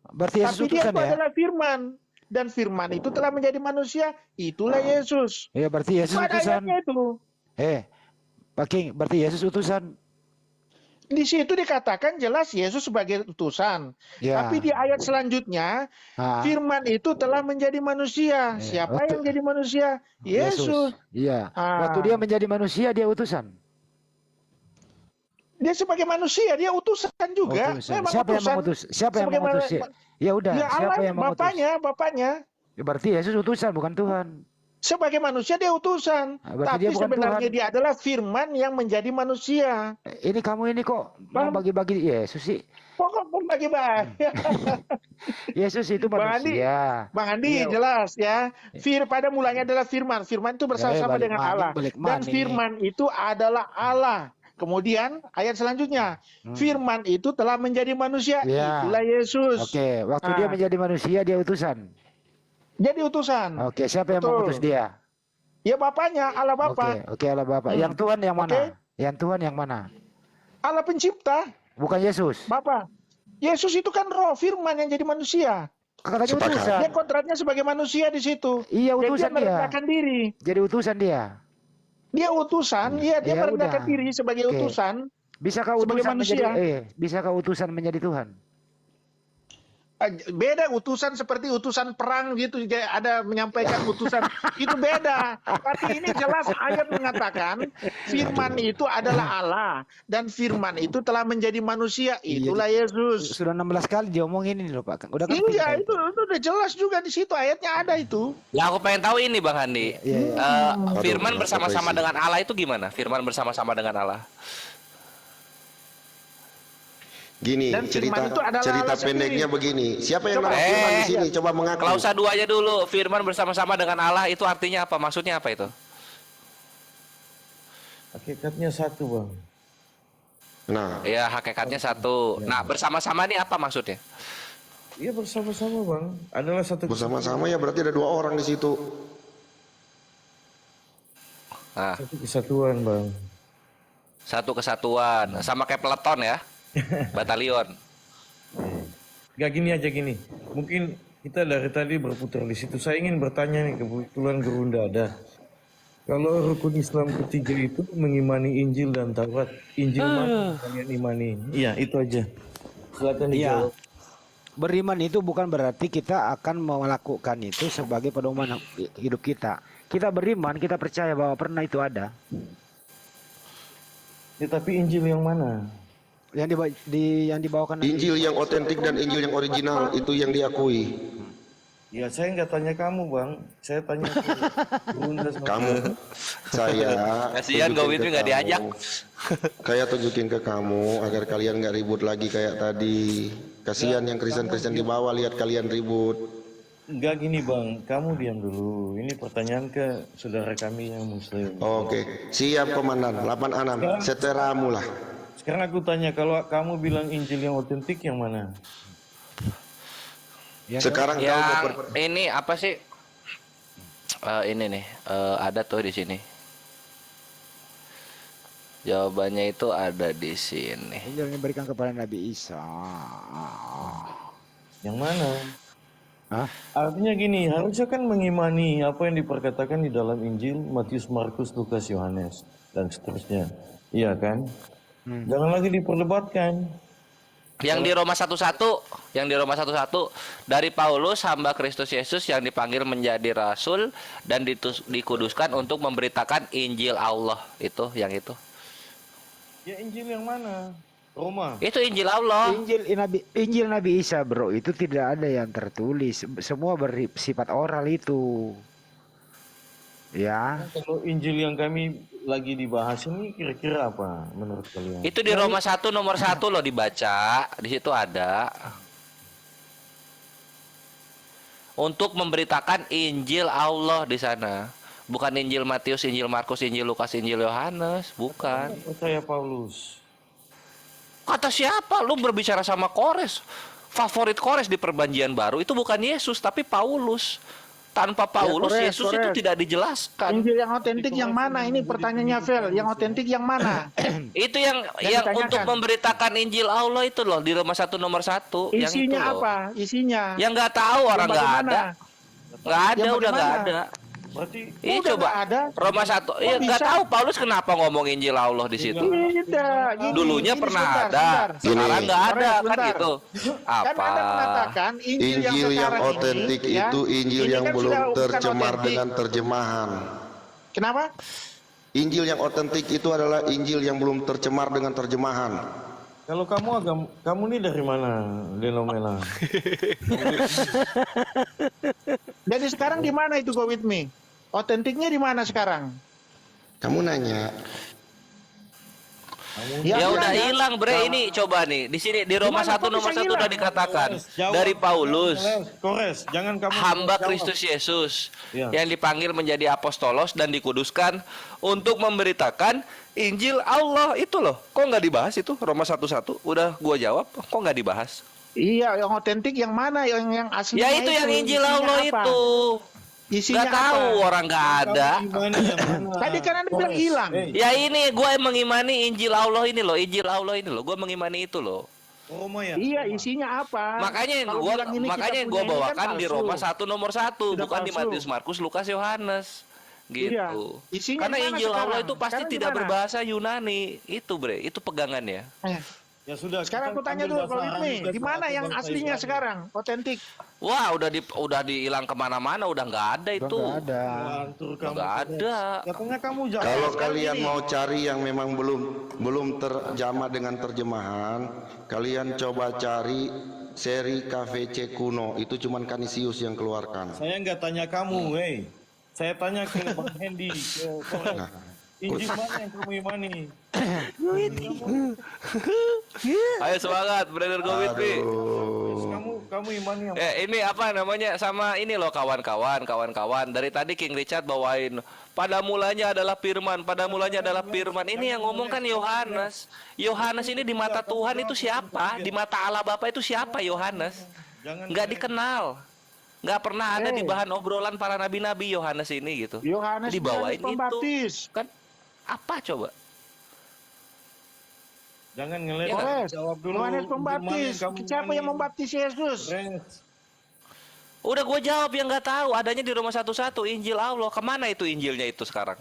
Berarti Yesus Tapi dia utusan itu ya? adalah firman. Dan firman itu telah menjadi manusia. Itulah Yesus. Iya berarti Yesus Pada utusan. ayatnya itu. Pak King, berarti Yesus utusan. Di situ dikatakan jelas Yesus sebagai utusan. Ya. Tapi di ayat selanjutnya, Ah, firman itu telah menjadi manusia. Siapa Waktu- yang jadi manusia? Yesus. Iya. Ah. Waktu dia menjadi manusia dia utusan. Dia sebagai manusia, dia utusan juga. Utusan. Memang Siapa yang utusan. mengutus? Siapa yang Sebagaimana- mengutus? Ya udah, Ya siapa Allah, yang mengutus? bapaknya. Ya, berarti Yesus utusan bukan Tuhan. Sebagai manusia dia utusan. Berarti Tapi dia bukan sebenarnya Tuhan. dia adalah firman yang menjadi manusia. Ini kamu ini kok mau Bang. bagi-bagi Yesus sih? Pokok pun bagi-bagi. Yesus itu Bang Andi, manusia. Bang Andi Iya. jelas ya. Pada mulanya adalah firman. Firman itu bersama-sama balik dengan maning, Allah. balik Dan maning. firman itu adalah Allah. Kemudian ayat selanjutnya. Firman itu telah menjadi manusia. Ya. Itulah Yesus. Oke, waktu dia Ah. menjadi manusia dia utusan. Jadi utusan. Oke, siapa yang Betul. mengutus dia? Ya Bapaknya, Allah Bapa. Oke Allah Bapak. Yang Tuhan yang mana? Oke. Yang Tuhan yang mana? Allah pencipta, Bukan Yesus. Bapa. Yesus itu kan roh firman yang jadi manusia. Katanya Sepakat. utusan. Dia kontraknya sebagai manusia di situ. Iya, Dan utusan dia. merendahkan diri. Jadi utusan dia. Dia utusan, dia Ya merendahkan udah. diri sebagai Oke. utusan. Bisakah Sebagai utusan menjadi manusia. bisakah utusan menjadi Tuhan? Beda utusan seperti utusan perang gitu, kayak ada menyampaikan utusan itu beda. Tapi ini jelas ayat mengatakan firman itu adalah Allah dan firman itu telah menjadi manusia. Itulah Yesus. Sudah 16 kali diomongin ini loh Pak. Udah kan Iya, itu udah jelas juga di situ ayatnya ada itu. Lah aku pengen tahu ini Bang Handi. Firman Aduh, bersama-sama apa dengan Allah itu gimana? Firman bersama-sama dengan Allah. Gini, Dan firman itu adalah cerita Allah pendeknya sendiri. begini. Siapa yang Coba. nama firman di sini? Coba mengaku. Klausa 2 aja dulu. Firman bersama-sama dengan Allah itu artinya apa? Maksudnya apa itu? Hakikatnya satu, Bang. Nah, Ya hakikatnya satu. Nah bersama-sama ini apa maksudnya? Iya bersama-sama, Bang. Adalah satu bersama-sama ya berarti ada 2 orang di situ. Nah, satu kesatuan, Bang. satu kesatuan. Sama kayak peleton ya. Batalion. Gak gini aja gini. Mungkin kita dari tadi berputar di situ. Saya ingin bertanya nih, kebetulan guru ndak ada. Kalau rukun Islam ketiga itu mengimani Injil dan Taurat, Injil mana kalian imani? Iya, itu aja. Silakan dijawab. Beriman itu bukan berarti kita akan melakukan itu sebagai pedoman hidup kita. Kita beriman, kita percaya bahwa pernah itu ada. Ya, tapi Injil yang mana? Yang dibawakan Nabi Injil yang otentik dan Injil yang original itu yang diakui. Ya saya nggak tanya kamu, Bang. Saya tanya ke Bunda sama Kamu, saya Kasihan tunjukin Gowin ke nggak diajak. kamu. Kayak tunjukin ke kamu agar kalian nggak ribut lagi kayak tadi. Kasihan yang Kristen-Kristen di bawah lihat kalian ribut. Enggak gini, Bang. Kamu diam dulu. Ini pertanyaan ke saudara kami yang Muslim. Oke, siap komandan. 86. Seteramu lah. Sekarang aku tanya, kalau kamu bilang Injil yang otentik yang mana? Sekarang kau mau Yang ini apa sih? Ini nih, ada tuh di sini. Jawabannya itu ada di sini. Injil yang diberikan kepada Nabi Isa. Yang mana? Hah? Artinya gini, harusnya kan mengimani apa yang diperkatakan di dalam Injil, Matius, Markus, Lukas, Yohanes, dan seterusnya. Iya kan? Jangan lagi diperdebatkan. Yang di Roma 11, dari Paulus hamba Kristus Yesus yang dipanggil menjadi rasul dan dikuduskan untuk memberitakan Injil Allah. Itu yang itu. Ya Injil yang mana? Roma. Itu Injil Allah. Injil Nabi Isa, bro, itu tidak ada yang tertulis. Semua bersifat oral itu. Ya. Kalau Injil yang kami lagi dibahas ini kira-kira apa menurut kalian? Itu di Roma 1 nomor 1 loh dibaca. Di situ ada. Untuk memberitakan Injil Allah di sana. Bukan Injil Matius, Injil Markus, Injil Lukas, Injil Yohanes, bukan. Percaya Paulus. Kata siapa? Lu berbicara sama Kores. Favorit Kores di Perjanjian Baru itu bukan Yesus tapi Paulus. Tanpa Paulus Kores, Yesus itu tidak dijelaskan. Injil yang otentik yang mana? Ini pertanyaannya Vel. Yang otentik yang mana? Itu yang ditanyakan. untuk memberitakan Injil Allah itu loh di Roma 1 nomor 1. Yang itu Isinya loh. apa? Isinya. Yang nggak tahu orang nggak bagaimana? ada. Nggak ada, Yang udah nggak bagaimana? ada. Berarti Ini Udah coba nggak ada. Roma 1. Ya nggak bisa? tahu Paulus kenapa ngomong Injil Allah di situ. Tidak. Dulunya pernah ada, sekarang nggak ada kan Bentar. gitu. Kan Apa? Anda mengatakan Injil yang Injil yang sekarang otentik ini, ya, itu Injil ini yang kan belum sudah bukan tercemar otentik. dengan terjemahan. Kenapa? Injil yang otentik itu adalah Injil yang belum tercemar dengan terjemahan. kalau kamu ini dari mana, Denomela? Jadi sekarang di mana itu Go With Me? Otentiknya di mana sekarang? Kamu nanya, Ya udah ada. hilang bre ini coba nih di sini di Roma Gimana 1 kok nomor bisa 1 udah hilang? dikatakan Jawab. dari Paulus Kores, jangan kamu hamba jawab. Kristus Yesus Ya. yang dipanggil menjadi apostolos dan dikuduskan untuk memberitakan Injil Allah itu loh. Kok nggak dibahas itu Roma 1:1? Udah gua jawab, kok nggak dibahas? Iya, yang otentik yang mana? Yang asli? Ya itu yang Injil Allah itu. Isinya Nggak tahu apa? orang nggak ada. Kamu imani yang mana? Tadi kan Anda bilang Kores. hilang. Ya ini gue mengimani Injil Allah ini loh, Injil Allah ini loh, gue mengimani itu loh. Roma ya? Iya, isinya apa? Makanya Kalau bilang ini makanya kita gue punya ini bawakan kan di palsu. Roma 1 nomor 1, Sudah bukan di palsu. Matius, Markus, Lukas, Yohanes. Gitu. Iya. Isinya Karena mana Injil Allah sekarang? itu pasti Sekarang tidak gimana? berbahasa Yunani. Itu bre, itu pegangannya. Eh, Ya sudah. Sekarang kita aku tanya ambil dulu kalau bahasa ini Aramis di mana atau yang bahasa aslinya Ibrani. sekarang otentik? Wah, udah dihilang kemana-mana, udah nggak ada Udah itu. nggak ada. Lantur kamu. Nggak ada. Katanya kamu jawab. Kalau kalian mau cari yang memang belum terjamah dengan terjemahan, kalian coba cari seri KVC kuno. Itu cuman Canisius yang keluarkan. Saya nggak tanya kamu, hei. Saya tanya ke Bang Hendy, ke Kores. Injil mana yang kamu imani? Ayo semangat, Brother Gowit nih. Kamu imani yang Ini apa namanya, sama ini loh kawan-kawan. Dari tadi King Richard bawain pada mulanya adalah firman, pada mulanya adalah firman. Ini yang ngomong kan Yohanes. Yohanes ini di mata Tuhan itu siapa? Di mata Allah Bapa itu siapa Yohanes? Nggak dikenal. Nggak pernah ada di bahan obrolan para nabi-nabi Yohanes ini gitu. Yohanes Dibawain Pembaptis. Kan apa coba? Jangan ngelihat. Kores, Jawab dulu. Yohanes Pembaptis. Siapa yang membaptis Yesus? Udah gue jawab yang nggak tahu. Adanya di Roma 1:1 Injil Allah. Kemana itu Injilnya itu sekarang?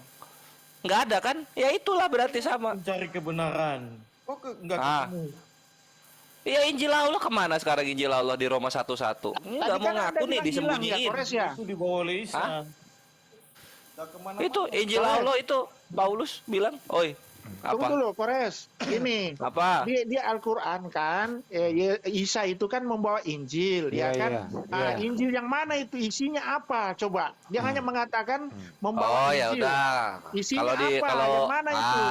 Nggak ada kan? Ya itulah berarti sama. Mencari kebenaran. Kok nggak Ah. ketemu? Ya Injil Allah kemana sekarang Injil Allah di Roma 1:1? Nggak mau kan ngaku Anda nih bilang hilang ya, disembunyiin. Kores ya? Itu dibawa oleh Isa. Hah? Nggak kemana. Itu Injil Allah itu Paulus bilang, oi Tunggu apa? dulu, Kores. Ini Apa? di Al-Quran kan, Isa itu kan membawa Injil, Iya, ya kan? iya, Nah, iya. Injil yang mana itu isinya apa? Coba. Dia hanya mengatakan Oh membawa ya Injil. udah. Isinya apa? Yang mana itu?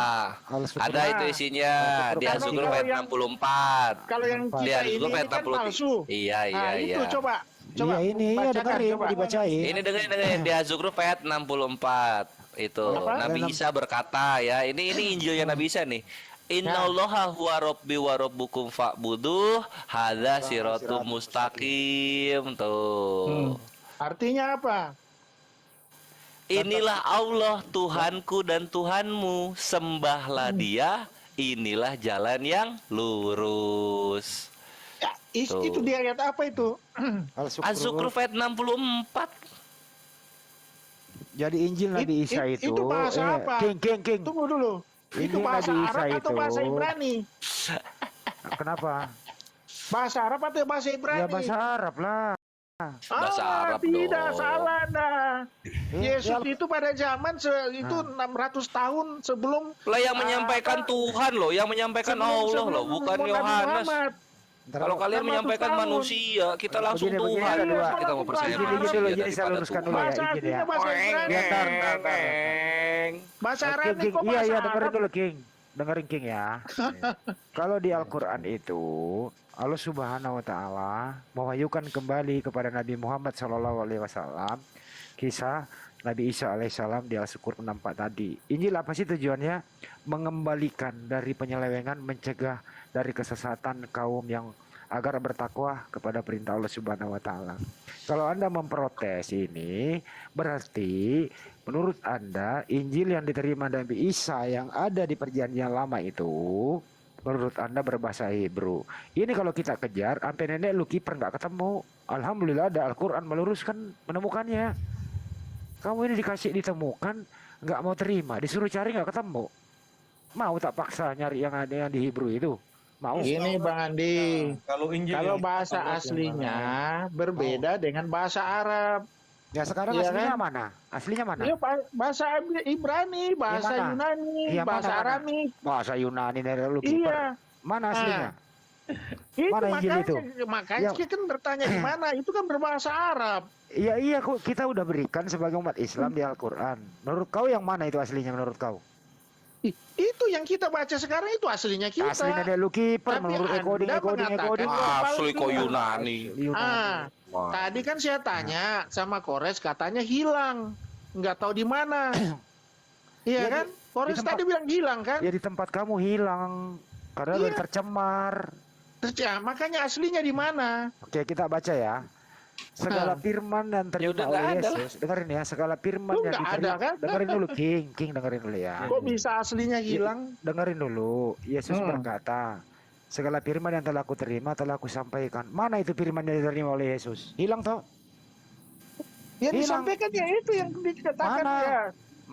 Ada itu isinya di Karena Azugru kalau ayat yang- 64. Kalau yang Di kita Azugru ini ayat kan 63. palsu. Iya Nah, itu coba. Iya ini, iya bacakan, dengerin, coba. mau dibacain. Ini dengerin di Azugru ayat 64. Itu Apa? Nabi Isa berkata ya, ini Injilnya Nabi Isa nih. Innallaha huwa rabbi wa rabbukum fa'buduh hadza siratum mustaqim tuh. Artinya apa? Inilah Allah Tuhanku dan Tuhanmu, sembahlah Dia. Inilah jalan yang lurus. Ya, Tuh. itu di ayat apa itu? Az-Zukhruf ayat 64. Jadi Injil Nabi Isa itu. Itu bahasa apa? King. Tunggu dulu. Itu Injil bahasa Nabi Arab Isa atau itu. bahasa Ibrani? Kenapa? Bahasa Arab atau bahasa Ibrani? Ya bahasa Arab lah. Bahasa Arab tidak dong. salah dah. Yesus ya. itu pada zaman itu 600 tahun sebelum Lah yang menyampaikan Tuhan loh, yang menyampaikan Allah loh, bukan Nabi Yohanes. Muhammad. Kalau kalian 600 menyampaikan tahun. manusia, kita langsung Begini, Tuhan. ada dua. Kita mau percaya Begini, manusia dulu, jadi saya daripada luruskan Tuhan. dulu ya. Bahasa izin aslinya ya. bahasa Ibrani. Ya, ntar. Bahasa Arab Oke, King. kok Iya, bahasa iya, dengerin Arab. dulu, King. Dengerin, King ya. Kalau di Al-Quran itu, Allah Subhanahu wa Ta'ala mewahyukan kembali kepada Nabi Muhammad SAW kisah Nabi Isa alaihissalam di Al-Syukur 64 tadi. Injil apa sih tujuannya? Mengembalikan dari penyelewengan, mencegah dari kesesatan kaum yang agar bertakwa kepada perintah Allah Subhanahu wa Ta'ala. Kalau Anda memprotes ini, berarti menurut Anda Injil yang diterima Nabi Isa yang ada di perjanjian lama itu menurut Anda berbahasa Hebrew. Ini kalau kita kejar sampai nenek lu kiper nggak ketemu. Alhamdulillah ada Al-Quran meluruskan menemukannya. Kamu ini dikasih ditemukan nggak mau terima, disuruh cari nggak ketemu. Mau tak paksa nyari yang ada yang di Hebrew itu? Mau? Ini Bang Andi, Kalau Injil kalau yang bahasa kita baca aslinya berbeda dengan bahasa Arab. Ya sekarang Iya aslinya kan? mana? Aslinya mana? Ya, bahasa Ibrani, bahasa mana? Yunani, Iya, bahasa mana? Aramik. Bahasa Yunani dari lu kiper. Iya. Mana aslinya? Itu Mana Injil itu? makanya Ya. kita kan bertanya di mana? Itu kan berbahasa Arab. Iya kok kita udah berikan sebagai umat Islam di Al-Quran. Menurut kau yang mana itu aslinya menurut kau? Itu yang kita baca sekarang itu aslinya kita. Aslinya dari lu kiper Tapi menurut Anda ekoding. mengatakan Asli kok palsu. Yunani. Tadi kan saya tanya sama Kores katanya hilang, nggak tahu di mana. Iya Ya, kan? Kores tempat- tadi bilang hilang kan? Ya di tempat kamu hilang karena lu Iya. tercemar. Terus ya, makanya aslinya di mana? Oke kita baca ya. Segala firman dan Ya udah, terima nggak oleh ada Yesus. Dengerin ya, segala firman Lu yang nggak diterima. ada, kan? Dengerin dulu King dengerin dulu ya. Kok bisa aslinya hilang? Dengerin dulu. Yesus berkata, segala firman yang telah aku terima telah aku sampaikan. Mana itu firman yang diterima oleh Yesus? Hilang toh? Yang Hilang. disampaikan ya itu yang dikatakan Mana? ya.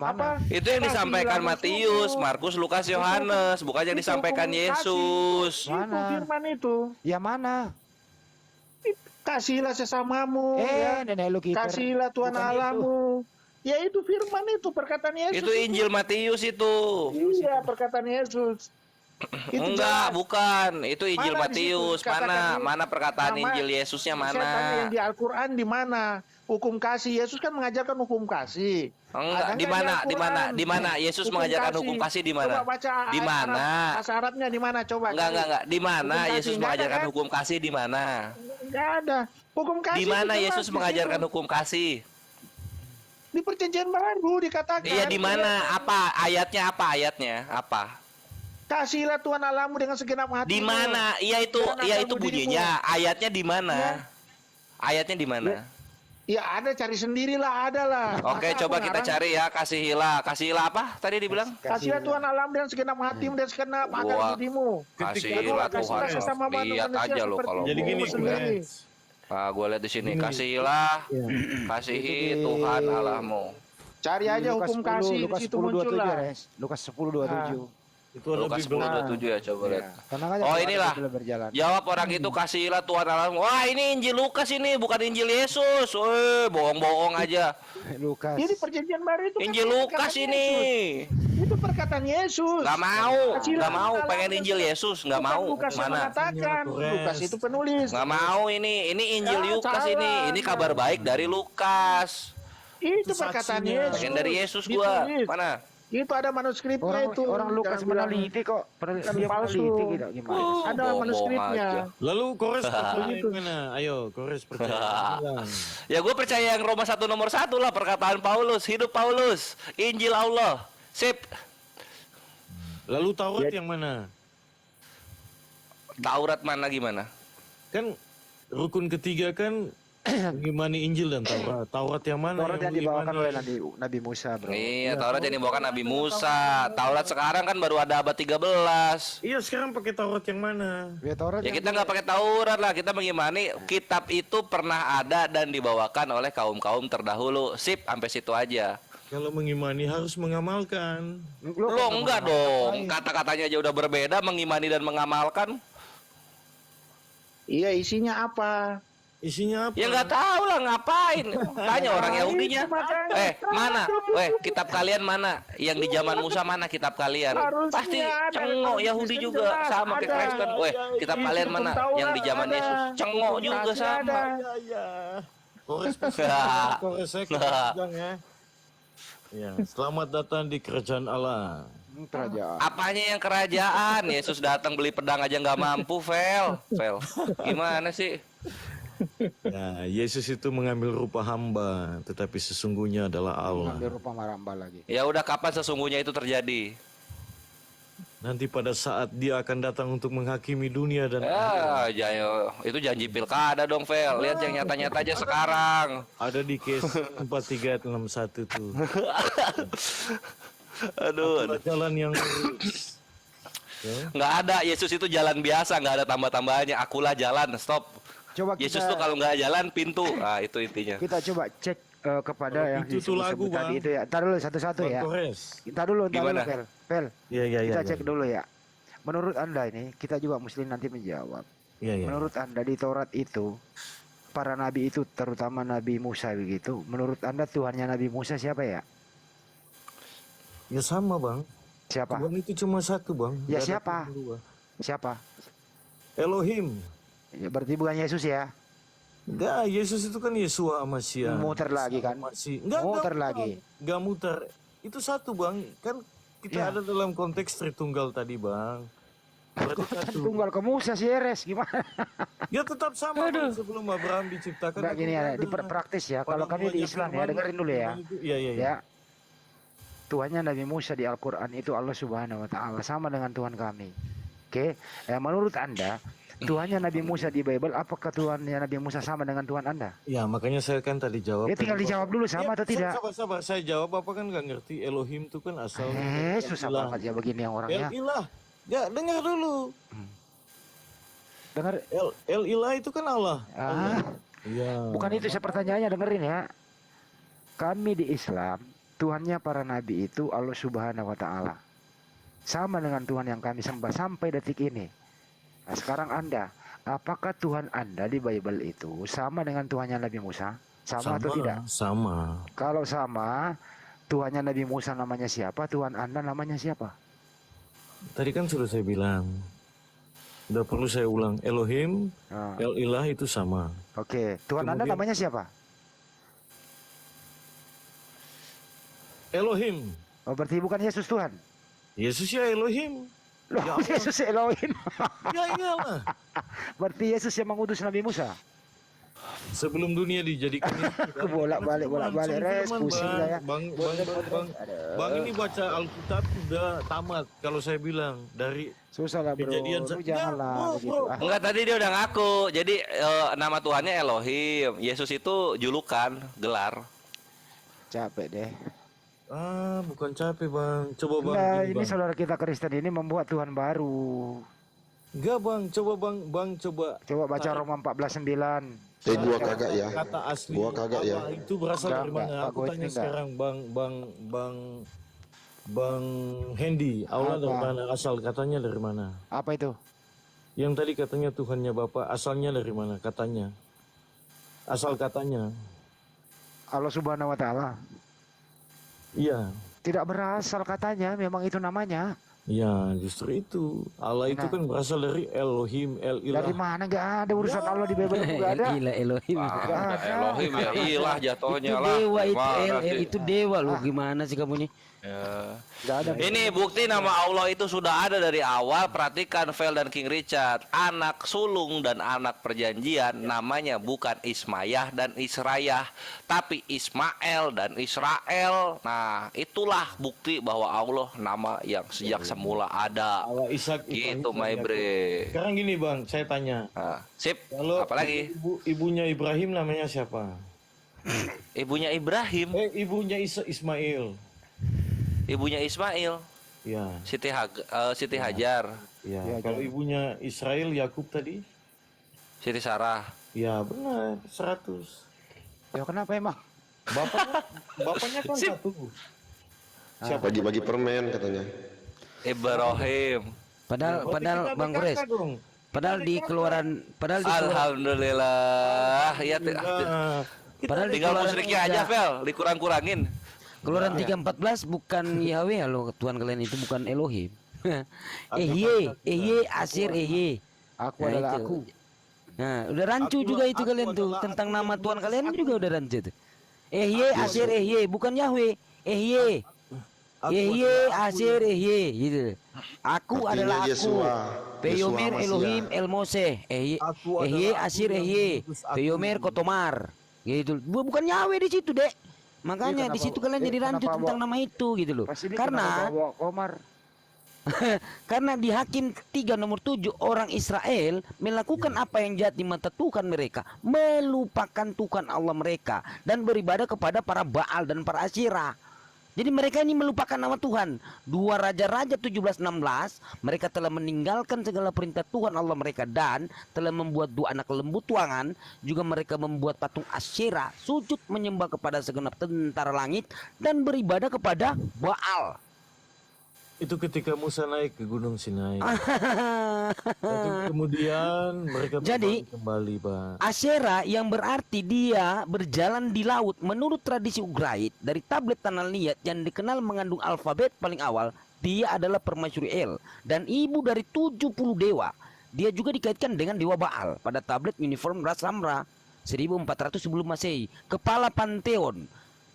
Mana? Itu yang disampaikan Kasihlah Matius, musuhmu. Markus, Lukas, Yohanes, bukan yang Itu disampaikan hukum kasih. Yesus. Itu Mana? firman itu. Ya mana? Kasihlah sesamamu, ya. Nenek lu kita. Kasihlah Tuhan Bukan Allahmu. Ya itu firman itu, perkataan Yesus. Itu Injil Matius itu. Iya, perkataan Yesus. Itu Enggak, jelas. bukan. Itu Injil Mana di situ Matius. dikatakan Mana? ini? Mana perkataan Nama- Injil Yesusnya Saya tanya mana? yang di Al-Quran di mana? Hukum kasih. Yesus kan mengajarkan hukum kasih. Enggak, Ada di nggak mana? Di mana? Al-Quran? Di mana Yesus mengajarkan hukum kasih di mana? Coba baca Di mana? bahasa Arabnya di mana? Coba. Enggak. Di mana Hukum kasih, Yesus nggak ada, mengajarkan kan? hukum kasih di mana? Enggak ada. Hukum kasih. Di mana itu Yesus jelas mengajarkan di situ. hukum kasih? Di Perjanjian Baru dikatakan. Iya, di mana? Apa ayatnya? Apa ayatnya? Apa? Kasihlah Tuhan Allahmu dengan segenap hati. Di mana? Iya itu, Jangan iya akal itu budimu. bunyinya. Ayatnya di mana? Ya. Ayatnya di mana? Ya ada, cari sendirilah, ada lah. Oke, Masa coba aku kita ngarang? cari ya. Kasihilah apa? Tadi dibilang? Kasihlah Tuhan Allahmu dengan segenap hatimu dan segenap akal Wah. budimu. Kasihilah Kasihlah Tuhan. sesama Lihat manusia aja lo seperti kalau Jadi mau. gini, sendiri. Nah, gue lihat di sini. Kasihilah, kasihi Tuhan Allahmu. Cari aja Lukas hukum 10, kasih, di Lukas situ 10, muncul 27, lah. Res. Lukas 10:27. Itu ada Lukas Bible. 10:27 ya, coba lihat. Tenang aja. Oh, kalau ada inilah. Bible berjalan. Jawab orang itu, kasihilah Tuhan Allahmu. Wah, ini Injil Lukas ini, bukan Injil Yesus. Woi, bohong-bohong aja. Lukas. Jadi perjanjian baru itu Injil kan Lukas perkataan ini. Yesus. Itu perkataan Yesus. Nggak mau, Kasihlah nggak mau. Tuhan Pengen Allahmu. Injil Yesus, nggak Bukan mau. Lukas yang Mana? mengatakan. Lukas itu penulis. Nggak mau ini Injil Ya, Lukas salah. ini kabar baik dari Lukas. Itu perkataan Yesus. Pengen dari Yesus gua. Ditulis. Mana? Itu ada manuskripnya Orang itu. orang Lukas Jangan bilang- meneliti kok. Kan Dia palsu. meneliti gitu gimana? Ada Bohong manuskripnya. aja. Lalu Kores percaya yang mana? Ayo, Kores percaya. Bilang. Ya gue percaya yang Roma 1 nomor 1 lah, perkataan Paulus, hidup Paulus, Injil Allah. Sip. Lalu Taurat yang mana? Taurat mana gimana? Kan rukun ketiga kan mengimani Injil dan Taurat. Taurat yang mana? Taurat yang dibawakan mengimani? oleh Nabi Musa, bro. Iya, Taurat yang dibawakan Nabi Musa. Taurat sekarang kan baru ada abad 13. Iya, sekarang pakai Taurat yang mana? Ya Taurat Ya yang kita nggak pakai Taurat lah, kita mengimani kitab itu pernah ada dan dibawakan oleh kaum-kaum terdahulu. Sip, sampai situ aja. Kalau mengimani harus mengamalkan. Lo enggak dong, kata-katanya aja udah berbeda, mengimani dan mengamalkan. Iya, isinya apa? Isinya apa? Ya nggak tahu lah ngapain. Tanya orang Yahudinya. makanya. Mana? Kitab kalian mana? Yang di zaman Musa mana kitab kalian? Harusnya Pasti ada, cengok kalau Yahudi Kristen juga jelas, sama kayak ada. Kristen. Kitab Isi kalian hukum mana? Taurat Yang di zaman ada. Yesus cengok Hukum juga kasih sama. ada. Ya. Kores Kores saya bilang ya. Ya, selamat datang di kerajaan Allah. kerajaan. Apanya yang kerajaan? Yesus datang beli pedang aja nggak mampu, Vel. Gimana sih? Ya, Yesus itu mengambil rupa hamba, tetapi sesungguhnya adalah Allah. Ambil rupa maramba lagi. Ya udah, kapan sesungguhnya itu terjadi? Nanti pada saat dia akan datang untuk menghakimi dunia dan Itu janji pilkada dong, Vel. Lihat yang nyata-nyata aja sekarang. ada di case 43 ayat 61 tuh. Aduh. Itulah jalan yang lurus. Ya. Nggak ada, Yesus itu jalan biasa, nggak ada tambah-tambahannya. Akulah jalan, stop. Coba Yesus kita tuh kalau nggak jalan pintu. Nah, itu intinya. kita coba cek kepada Kalau yang itu tuh lagu, disebut tadi Bang. itu ya. Ntar dulu satu-satu ya. Bang Kores. Ntar dulu, Gimana? Pel. Iya, iya, iya. Kita cek dulu ya. Menurut Anda ini, kita juga muslim nanti menjawab. Iya, iya. Menurut Anda di Taurat itu, para nabi itu terutama Nabi Musa begitu, menurut Anda Tuhannya Nabi Musa siapa ya? Ya sama, Bang. Siapa? Tuhan itu cuma satu, Bang. Ya, Nggak ada siapa? Tuhan dua. Siapa? Elohim. Ya, berarti bukan Yesus ya? Enggak, Yesus itu kan Yesua Masya. Muter lagi kan? Masih. Enggak, Muter enggak, lagi. Enggak muter. Itu satu, Bang. Kan kita Ya. ada dalam konteks Tritunggal tadi, Bang. Berarti satu. Tunggal ke Musa si Eres gimana? Ya tetap sama, Bang. Sebelum Abraham diciptakan. Enggak gini ya, itu di ada. praktis ya. Kalau Pada kami di mulanya Islam ya, firman, dengerin dulu ya. firman itu- Iya, iya, iya. Ya. Tuhannya Nabi Musa di Al-Quran itu Allah Subhanahu wa Ta'ala, sama dengan Tuhan kami. Oke, menurut Anda, Tuhannya Nabi Musa di Bible, apakah Tuhannya Nabi Musa sama dengan Tuhan Anda? Ya, makanya saya kan tadi jawab. Ya tinggal dijawab dulu sama atau tidak. Sabar, saya jawab apa kan nggak ngerti. Elohim itu kan asal. Susah banget ya begini yang orangnya. El Ilah. Ya, dengar dulu. Dengar, El Ilah itu kan Allah. ah, Iya. bukan itu saya pertanyaannya, dengerin ya. Kami di Islam, Tuhannya para nabi itu Allah Subhanahu wa taala. Sama dengan Tuhan yang kami sembah sampai detik ini. Nah, sekarang Anda, apakah Tuhan Anda di Bible itu sama dengan Tuhannya Nabi Musa? Sama atau tidak? Sama. Kalau sama, Tuhannya Nabi Musa namanya siapa? Tuhan Anda namanya siapa? Tadi kan sudah saya bilang. Udah perlu saya ulang. Elohim, Nah, El Ilah itu sama. oke, Tuhan Anda Kemudian- namanya siapa? Elohim. Oh, berarti bukan Yesus Tuhan. Yesus ya Elohim. Loh, Ya Allah. Yesus Elohim. Ya iyalah. Berarti Yesus yang mengutus Nabi Musa. Sebelum dunia dijadikan itu. Bolak-balik, res, pusing saya. Bang ini baca Alkitab udah tamat kalau saya bilang dari Susah lah bro, Kejadian lu ya, janganlah bro, begitu. bro. Ah, Enggak, tadi dia udah ngaku. Jadi nama Tuhannya Elohim. Yesus itu julukan, gelar. capek deh. Bukan capek bang. Coba bang. Nah, gini, ini bang. saudara kita Kristen ini membuat Tuhan baru. Enggak bang, coba bang coba. Coba baca Roma 14:9. Gua kagak ya. Kata asli. Gua kagak ya. Allah itu berasal Enggak, dari mana? enggak, Aku Pak, tanya enggak. sekarang Bang Hendy. Allah dari Apa? mana? Asal katanya dari mana? Apa itu? Yang tadi katanya Tuhannya Bapak, asalnya dari mana? Katanya. Asal katanya. Allah Subhanahu wa taala. Iya. Tidak berasal katanya, memang itu namanya. Ya, justru itu. Allah itu Nah. kan berasal dari Elohim, El Ilah. Dari mana? Enggak ada urusan Allah di Bible, enggak ada. Gila Elohim. Nggak Ada ada. Elohim ya ilah jatuhnya Itu lah. dewa itu Gimana sih? itu dewa lu gimana sih kamu nih? Ya. Enggak ada. Ini bukti nama Allah itu sudah ada dari awal. Perhatikan Vel dan King Richard. Anak sulung dan anak perjanjian namanya bukan Ismayah dan Israyah, tapi Ismael dan Israel. Nah, itulah bukti bahwa Allah nama yang sejak semula ada. Allah Ishak. Gitu, my Yakub. bre. Sekarang gini bang, saya tanya. Nah, sip. Kalau Apalagi? ibunya Ibrahim namanya siapa? Ibunya Ibrahim, Ibunya Ismail. ibunya Ismail, Ya, Siti Hajar, ya. Ya, Kalau ibunya Israel Yakub tadi? Siti Sarah. Ya benar, 100. Ya kenapa emang? Bapaknya kan Sip. satu. Bagi-bagi permen katanya. Ibrahim. Padahal Kita Bang Gores, berkata dong. padahal di keluaran Alhamdulillah. Ya, Nah, padahal di tinggal keluaran musyriknya aja, Vel. Dikurang-kurangin. Keluaran 3:14 bukan Yahweh loh, Tuhan kalian itu bukan Elohim. Ehye, Asir, Ehye. Aku Nah, adalah itu. aku. Nah, udah rancu juga itu kalian tuh tentang nama Tuhan kalian juga udah rancu tuh. Ehye, Asir, Ehye, bukan Yahweh. Ehye. Ehye, Asir, Ehye, gitu. Aku Artinya adalah aku. Yesua. Peyomer Yesua Elohim Masia. El Mose. Ehye, Aku Ehye, adalah Asir, aku yang Ehye. mengutus aku. Peyomer Kotomar. Gitu. Bukan Yahweh di situ, Dek. Makanya di kenapa- situ kalian jadi rancu kenapa tentang bawa- nama itu gitu loh. Pas ini Karena kenapa bawa Komar? karena di Hakim 3 nomor 7 orang Israel melakukan apa yang jahat di mata Tuhan mereka, melupakan Tuhan Allah mereka dan beribadah kepada para Baal dan para Asyirah. Jadi mereka ini melupakan nama Tuhan. 2 Raja-Raja 17:16, mereka telah meninggalkan segala perintah Tuhan Allah mereka dan telah membuat 2 anak lembu tuangan. Juga mereka membuat patung Asyirah, sujud menyembah kepada segenap tentara langit dan beribadah kepada Baal. itu ketika Musa naik ke Gunung Sinai. Tapi kemudian mereka Jadi- berbalik kembali, Pak. Asyera yang berarti dia berjalan di laut menurut tradisi Ugraid dari tablet Tanah Liat yang dikenal mengandung alfabet paling awal, dia adalah permaisuri El dan ibu dari 70 dewa. Dia juga dikaitkan dengan dewa Baal pada tablet uniform Ras Samra 1400 sebelum Masehi, kepala panteon.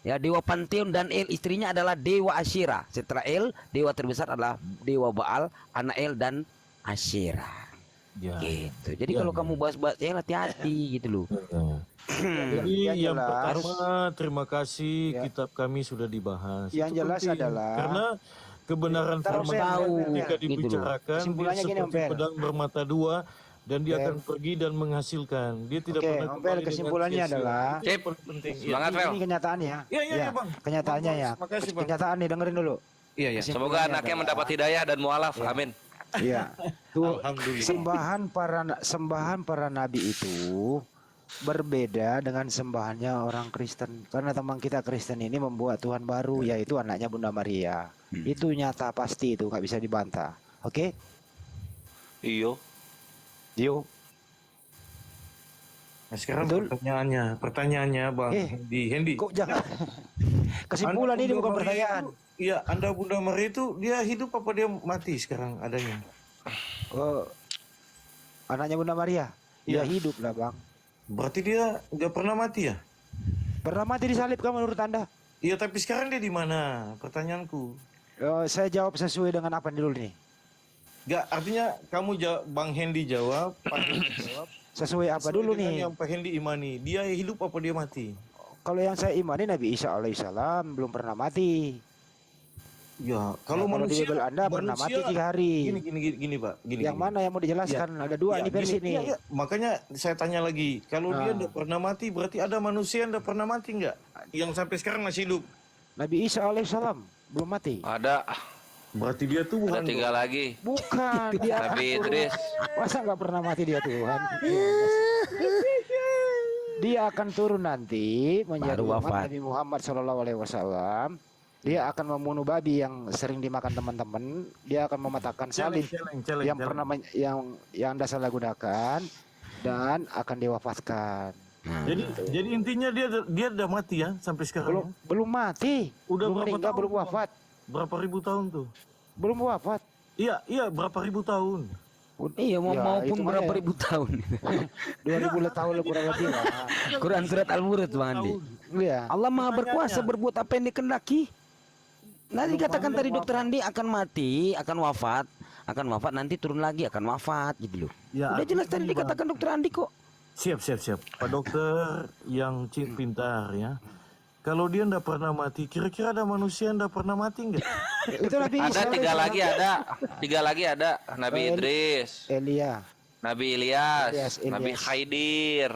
Ya, dewa panteon dan El istrinya adalah dewa Asyera. Setelah El, dewa terbesar adalah dewa Baal, anak El dan Asyera. Ya. Gitu. Jadi Ya, kalau ya. kamu bahas-bahas El hati-hati gitu loh. Jadi Yang yang jelas- pertama terima kasih Ya. kitab kami sudah dibahas. Yang Itu jelas penting. adalah- karena kebenaran Ntar, Om firman Fer, tahu, Fer, Fer. ketika gitu loh. dibicarakan dia Kesimpulannya gini, Om seperti Fer. pedang bermata dua dan dia Fer. akan pergi dan menghasilkan. Dia tidak Oke, pernah Om Fer, kembali dengan kesimpulannya sia-sia. adalah- Itu yang Sip. paling penting. Ya. Semangat, Vel. Ini kenyataannya. Iya, iya, iya, Bang. Kenyataannya ya. Bang, makasih, Bang. Kenyataan nih, dengerin dulu. Iya, iya. Semoga Kesimpulannya anaknya adalah- mendapat hidayah dan mualaf. Amin. Iya. Tuh Alhamdulillah. sembahan para nabi itu berbeda dengan sembahannya orang Kristen. Karena teman kita Kristen ini membuat Tuhan baru, yaitu anaknya Bunda Maria. Itu nyata pasti, itu nggak bisa dibantah. Oke? Iyo. Yuk. Nah, sekarang Betul. pertanyaannya Bang Hendy. Kok jangan kesimpulan Anda ini Bunda bukan Maria pertanyaan. itu- Iya, Anda Bunda Maria itu dia hidup apa dia mati sekarang adanya? Oh, anaknya Bunda Maria. Ya Iya. hidup lah, Bang. Berarti dia nggak pernah mati ya? Pernah mati disalib kan menurut Anda? Iya, tapi sekarang dia di mana? Pertanyaanku. Saya jawab sesuai dengan apa dulu nih. Nggak, artinya kamu Bang Hendy jawab, Pak Hendy jawab. Sesuai apa Sesuai dulu dengan nih? yang Pak Hendy imani. Dia hidup apa dia mati? Kalau yang saya imani Nabi Isa alaihissalam belum pernah mati. Ya, Nah, kalau kalau di manusia Bible Anda pernah mati 3 hari. Gini, Pak. Gini, Yang gini. mana yang mau dijelaskan? Ya, Ada dua ya, nih versi gini. nih. Iya, iya. Makanya saya tanya lagi, kalau dia Ah. tidak pernah mati, berarti ada manusia yang tidak pernah mati nggak? Yang sampai sekarang masih hidup. Nabi Isa alaihissalam belum mati. Ada Berarti dia tuh ada bukan 3 lagi. Bukan, dia akan Nabi turun. Idris. Masa nggak pernah mati dia Tuhan? Dia akan turun nanti menjadi Baru umat wafat. Nabi Muhammad SAW. Dia akan membunuh babi yang sering dimakan teman-teman. Dia akan mematahkan salib yang pernah yang Anda salah gunakan dan akan diwafatkan. Jadi intinya dia udah mati ya sampai sekarang. Belum ya? belum mati. Udah belum berapa meninggal, tahun, belum Bang? wafat. Berapa ribu tahun tuh? Belum wafat. Iya, berapa ribu tahun? Iya, Ya, maupun itu berapa makanya. ribu tahun. 2000 tahun lebih kurang lebih lah. Quran surat Al-Murad, Bang Andi. Iya. Allah Maha berkuasa berbuat apa yang dikehendaki. Nanti dikatakan tadi dokter Andi akan mati, akan wafat nanti turun lagi akan wafat gitu loh. Ya, Udah jelas tadi artinya gini, dikatakan dokter Andi kok. Siap. Pak dokter yang pintar ya. Kalau dia ndak pernah mati, kira-kira ada manusia yang ndak pernah mati nggak? Itu Nabi Isa. Ada 3 lagi ada. 3 lagi ada. Nabi Oh, Idris, Elia. Nabi Ilyas, Ilyas. Nabi Khaidir.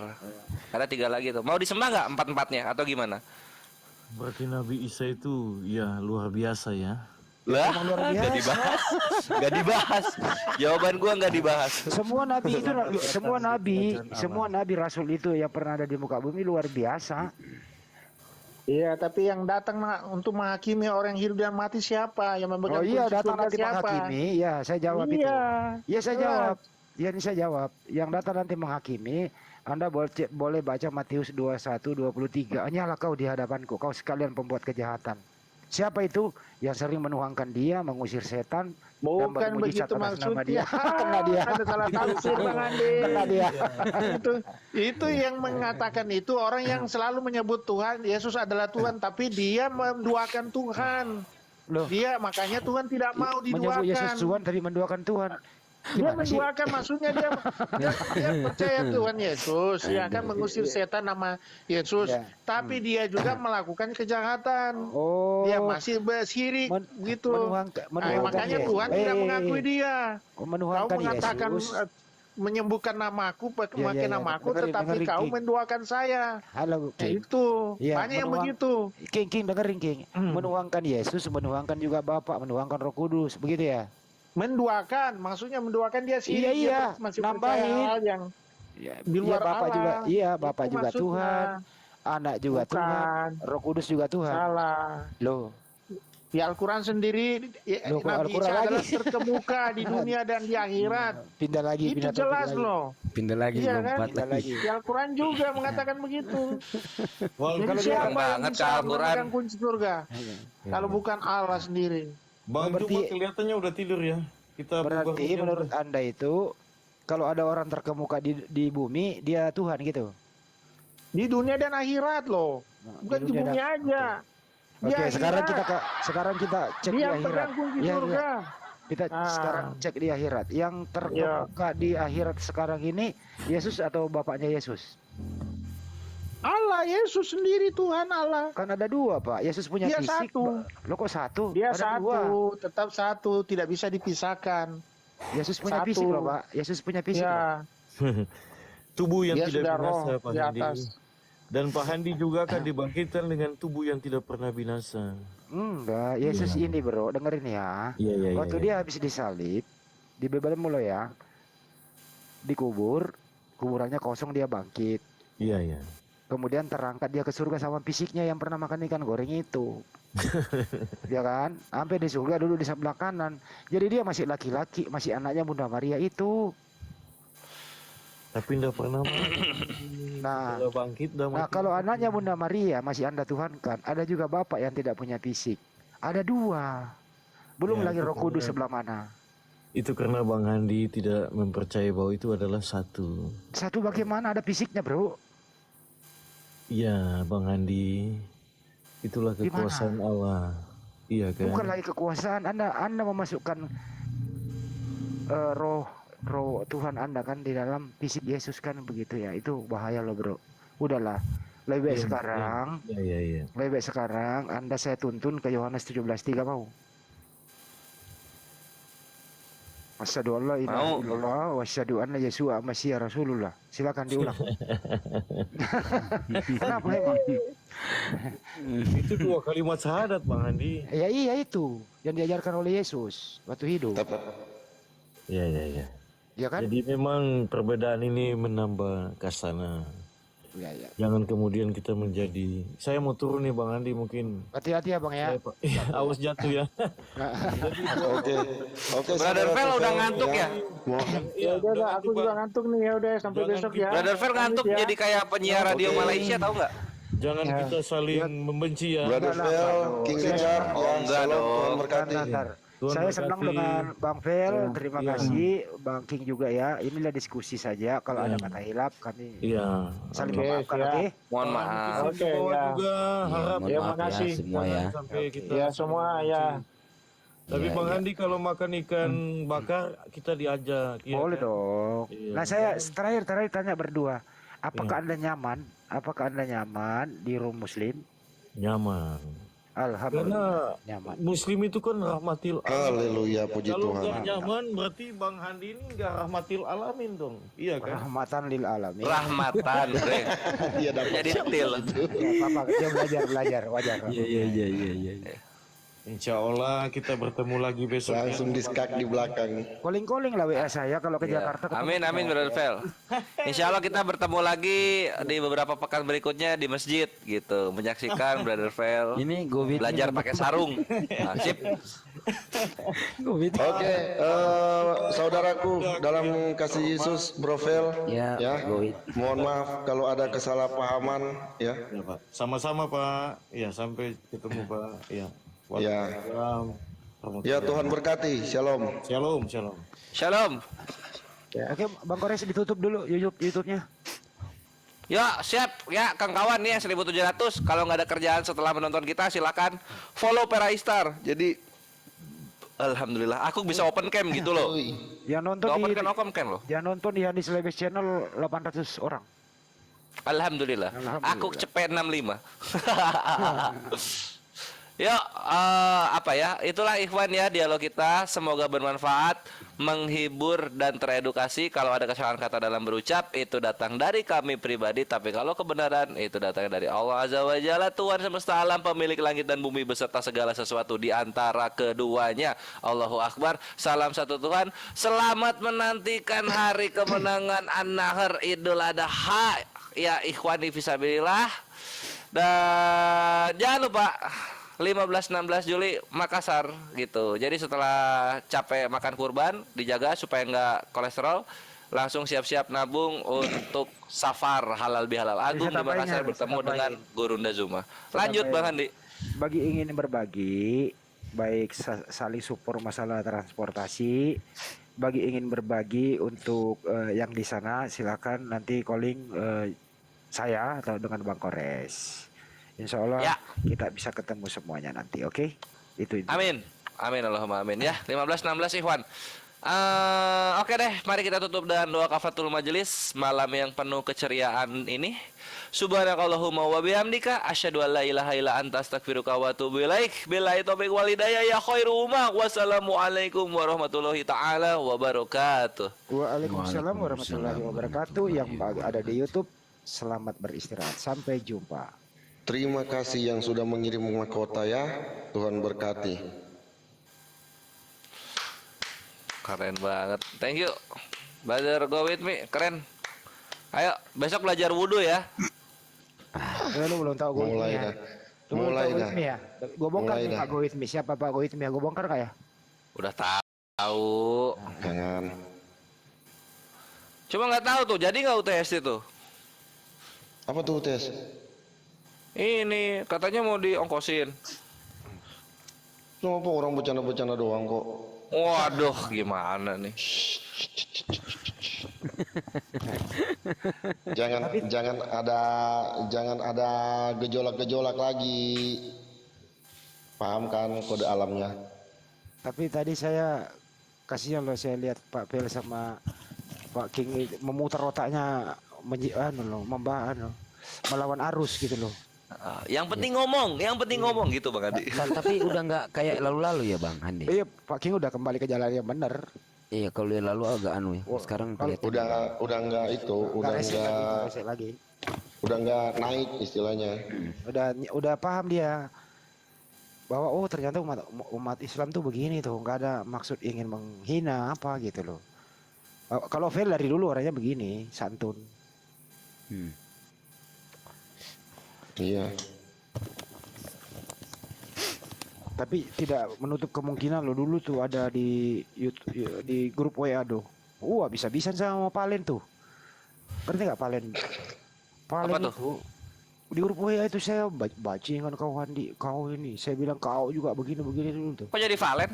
Ada 3 lagi tuh. Mau disembah nggak 4-4-nya atau gimana? Berarti Nabi Isa itu ya luar biasa ya. Lah, Emang luar nggak biasa. dibahas. Nggak dibahas. Jawaban gua nggak dibahas. Semua nabi itu semua nabi rasul itu yang pernah ada di muka bumi luar biasa. Iya, tapi yang datang untuk menghakimi orang hidup dan mati siapa? Yang memegang Oh iya, kunci datang surga nanti siapa? menghakimi. Ya, saya jawab itu. Iya. Ya, saya Jelas. jawab. Ya, ini saya jawab. Yang datang nanti menghakimi, Anda boleh baca Matius 21-23. Hanyalah kau di hadapanku, kau sekalian pembuat kejahatan. Siapa itu? Yang sering menuhankan dia, mengusir setan, dan Bukan bermujizat begitu atas nama dia. maksudnya. Kena dia. Ada salah tafsir Bang Andi. Kena dia. itu yang mengatakan itu orang yang selalu menyebut Tuhan, Yesus adalah Tuhan, tapi dia menduakan Tuhan. Loh, Dia makanya Tuhan tidak mau menyebut Yesus diduakan. Tuhan tapi menduakan Tuhan. Dia Gimana sih? menduakan, maksudnya dia percaya Tuhan Yesus, ya kan mengusir setan nama Yesus, Ya. tapi dia juga melakukan kejahatan. Oh, Dia masih bersirik gitu. menuhankan Makanya Yesus. Tuhan tidak mengakui dia. Oh, Kau menuhankan mengatakan Yesus. menyembuhkan namaku, memakai ya. namaku, Dengerin, tetapi dengerin, kau King. menduakan saya. Halo, Ya, King. itu Iya, banyak yang menuang- begitu. King, dengerin King. Menuangkan Yesus, menuangkan juga Bapa, menuangkan Roh Kudus, begitu ya? Menduakan, maksudnya menduakan dia sih. Iya, iya. Dia masih Nambahin. percaya hal yang Ya, di luar Bapa Allah. juga, iya Bapa Itu juga maksudnya. Tuhan, Anak juga Bukan. Tuhan, Roh Kudus juga Tuhan. Salah. Loh, Di Al-Quran sendiri, Loh, kok Nabi Al-Quran Isa lagi? adalah terkemuka di dunia dan di akhirat. pindah lagi, Itu pindah topik jelas lagi. loh. Pindah lagi Iya kan? lompat Pindah lagi. lagi. Di Al-Quran juga mengatakan begitu. Wal, Jadi kalau dia siapa yang banget bisa ke Al-Quran. memegang kunci surga? Kalau bukan Allah sendiri. Bang Berarti- Juba kelihatannya udah tidur ya. Kita Berarti bubar menurut Anda itu, kalau ada orang terkemuka di bumi, dia Tuhan gitu? Di dunia dan akhirat loh. Bukan di dunia bumi dan- aja. Di Oke, sekarang akhirat. sekarang kita cek di Dia akhirat. pegang kunci Iya, surga. iya. Kita Ah. sekarang cek di akhirat. Yang terkemuka di akhirat sekarang ini Yesus atau bapaknya Yesus? Allah, Yesus sendiri Tuhan Allah. Kan ada dua, Pak. Yesus punya Dia fisik. satu. Lo kok satu? Dia Ada dua. satu, tetap satu, tidak bisa dipisahkan. Yesus punya Satu. fisik loh, Pak. Yesus punya fisik. loh. Ya, tubuh yang dia tidak sudah binasa, roh Pak di Handi. atas. Dan Pak Handi juga akan dibangkitkan dengan tubuh yang tidak pernah binasa. Enggak, Yesus ini bro, dengerin ya. Iya, Waktu dia habis disalib, di Bible mulu ya, dikubur, kuburannya kosong dia bangkit. Iya, iya. Kemudian terangkat dia ke surga sama fisiknya yang pernah makan ikan goreng itu. Ya kan? Sampai di surga dulu di sebelah kanan. Jadi dia masih laki-laki, masih anaknya Bunda Maria itu. Tapi enggak pernah Nah, udah bangkit, udah nah mati. kalau anaknya Bunda Maria masih Anda tuhankan, ada juga bapak yang tidak punya fisik. Ada dua. Belum Ya, lagi itu Roh Kudus karena- sebelah mana. Itu karena Bang Handi tidak mempercayai bahwa itu adalah satu. Satu bagaimana ada fisiknya, Bro? Iya, Bang Handi. Itulah Gimana? kekuasaan Allah. Iya kan? Bukan lagi kekuasaan. Anda memasukkan roh Tuhan Anda kan di dalam fisik Yesus kan begitu ya. Itu bahaya loh, Bro. Udahlah. Lebih baik Iya, sekarang, Iya, iya, iya. lebih baik sekarang Anda saya tuntun ke Yohanes 17:3 mau. Asyhadu an la ilaha Mau. illallah wa asyhadu anna Yesua Masih Rasulullah. Silakan diulang. Kenapa emang? Itu dua kalimat syahadat, Bang Handi. Ya iya itu yang diajarkan oleh Yesus waktu hidup. Iya, iya, iya. Ya kan? Jadi memang perbedaan ini menambah kasana. Ya, ya. Jangan kemudian kita menjadi. Saya mau turun nih, Bang Handi, mungkin. Hati-hati ya Bang ya. Awas jatuh ya. Oke. Oke, Brother saudara Fel udah Fel, ngantuk ya? Ya udah, aku juga ngantuk nih. Ya udah, sampai Jangan besok kita- ya. Brother Fel ngantuk Pamit ya. jadi kayak penyiar radio Oke. Malaysia, tahu nggak? Jangan kita saling membenci ya. Brother Fel, King Richard, Oh, ya, enggak shalom, dong. Tuhan berkati. Bentar. Tuhan Saya berkati. senang dengan Bang Fel, terima Iya. kasih Bang King juga ya. Inilah diskusi saja. Kalau ada Iya. kata hilap kami Iya. saling Oke, memaafkan, siap. oke? Mohon maaf. Oke, Bawah ya. juga harap mohon Ya, maaf makasih. semua ya. jangan sampai kita Ya semua ya. Tapi Iya, Bang iya. Handi kalau makan ikan bakar kita diajak. Iya Boleh kan? dong. Iya. Nah saya terakhir tanya berdua. Apakah Anda nyaman? Apakah Anda nyaman di room Muslim? Nyaman. Alhamdulillah. Karena Nyaman. Muslim itu kan rahmatil alamin. Haleluya, puji Kalau Tuhan. nggak nyaman berarti Bang Handi ini nggak rahmatil alamin dong. Iya kan? Rahmatan lil alamin. Rahmatan, Bre. Iya, dapat. Jadi detil. Ya, apa dia belajar wajar. Iya. Insya Allah kita bertemu lagi besok. ya. Langsung diskak di belakang. Calling lah WA saya kalau ke Jakarta. ketemu. Amin, Brother Fel. Insya Allah kita bertemu lagi di beberapa pekan berikutnya di masjid gitu, menyaksikan Brother Fel Ini Gowit belajar pakai sarung. Nah, sip. Oke, saudaraku dalam kasih Yesus, Bro Fel, Ya, ya. Gowit. Mohon maaf kalau ada kesalahpahaman, ya. Ya, Pak. Sama-sama Pak. Ya sampai ketemu Pak. Ya. Ya. Waalaikumsalam. Ya, Tuhan berkati. Shalom. Shalom, shalom. Shalom. Oke, Bang Kores ditutup dulu YouTube-nya. Ya, siap. Ya, Kang kawan nih 1700. Kalau nggak ada kerjaan setelah menonton kita, silakan follow Peraistar. Jadi alhamdulillah, aku bisa open cam gitu loh. Yang nonton Nggak di open cam loh. yang nonton di Handis Lebes Channel 800 orang. Alhamdulillah. Alhamdulillah. Aku cepet 65. Yuk, apa ya? Itulah Ikhwan ya dialog kita. Semoga bermanfaat, menghibur dan teredukasi. Kalau ada kesalahan kata dalam berucap, itu datang dari kami pribadi. Tapi kalau kebenaran, itu datang dari Allah Azza wa Jalla, Tuhan semesta alam, pemilik langit dan bumi beserta segala sesuatu di antara keduanya. Allahu Akbar. Salam satu Tuhan. Selamat menantikan hari kemenangan An-Nahr Idul Adha. Ya ikhwani fisabilillah. Dan jangan lupa 15-16 Juli Makassar gitu. Jadi setelah capek makan kurban, dijaga supaya nggak kolesterol, langsung siap-siap nabung untuk safar halal bihalal agung di Makassar bertemu dengan Gurunda Zuma. Lanjut Bang Handi. Bagi ingin berbagi, baik saling support masalah transportasi, bagi ingin berbagi untuk yang di sana, silakan nanti calling saya atau dengan Bang Kores. Insya Allah Ya. kita bisa ketemu semuanya nanti, oke? Itu. Amin. Amin Allahumma amin ya. 15-16 Ikhwan. Oke deh, mari kita tutup dengan doa kafatul majelis malam yang penuh keceriaan ini. Subhanakallahumma wa bihamdika asyhadu an la ilaha illa anta astaghfiruka wa atubu ilaik. Billahi taufiq wal hidayah ya khairu umma. Wassalamualaikum warahmatullahi taala wabarakatuh. Waalaikumsalam warahmatullahi wabarakatuh. Yang ada di YouTube, selamat beristirahat. Sampai jumpa. Terima kasih yang sudah mengirim mahkota ya. Tuhan berkati. Keren banget. Thank you. Brother go with me. Keren. Ayo, besok belajar wudhu ya. Lu belum tahu gue Mulai ya. dah. Lu belum Mulai tahu dah. Goithmi ya? Gue bongkar Mulai nih dah. Pak Goithmi. Siapa Pak Goithmi ya? Gue bongkar kah ya? Udah tahu. Jangan. Cuma nggak tahu tuh, jadi nggak UTS itu? Apa tuh tes? Ini katanya mau diongkosin. Kenapa orang bercanda-bercanda doang kok? Waduh, gimana nih? Jangan ada gejolak-gejolak lagi. Paham kan kode alamnya? Tapi tadi saya kasihan loh, saya lihat Pak Pel sama Pak King memutar otaknya melawan arus gitu loh. Yang penting ngomong, gitu Bang Adi. Tapi udah nggak kayak lalu-lalu ya Bang Handi. Iya, Pak King udah kembali ke jalan yang benar. Iya, kalau yang lalu agak anu ya. Sekarang kelihatan. Udah nggak itu, Nggak resek lagi. udah nggak naik istilahnya. Udah paham dia bahwa oh ternyata umat Islam tuh begini tuh, nggak ada maksud ingin menghina apa gitu loh. Kalau Fel dari dulu orangnya begini, santun. Iya. Tapi tidak menutup kemungkinan lo dulu tuh ada di YouTube, di grup WA tuh. Bisa-bisan sama Palen tuh. Ngerti nggak Palen? Palen Apa tuh? itu di grup WA itu saya bajingan kau Handi, kau ini. Saya bilang kau juga begini dulu tuh. Kok jadi Valen?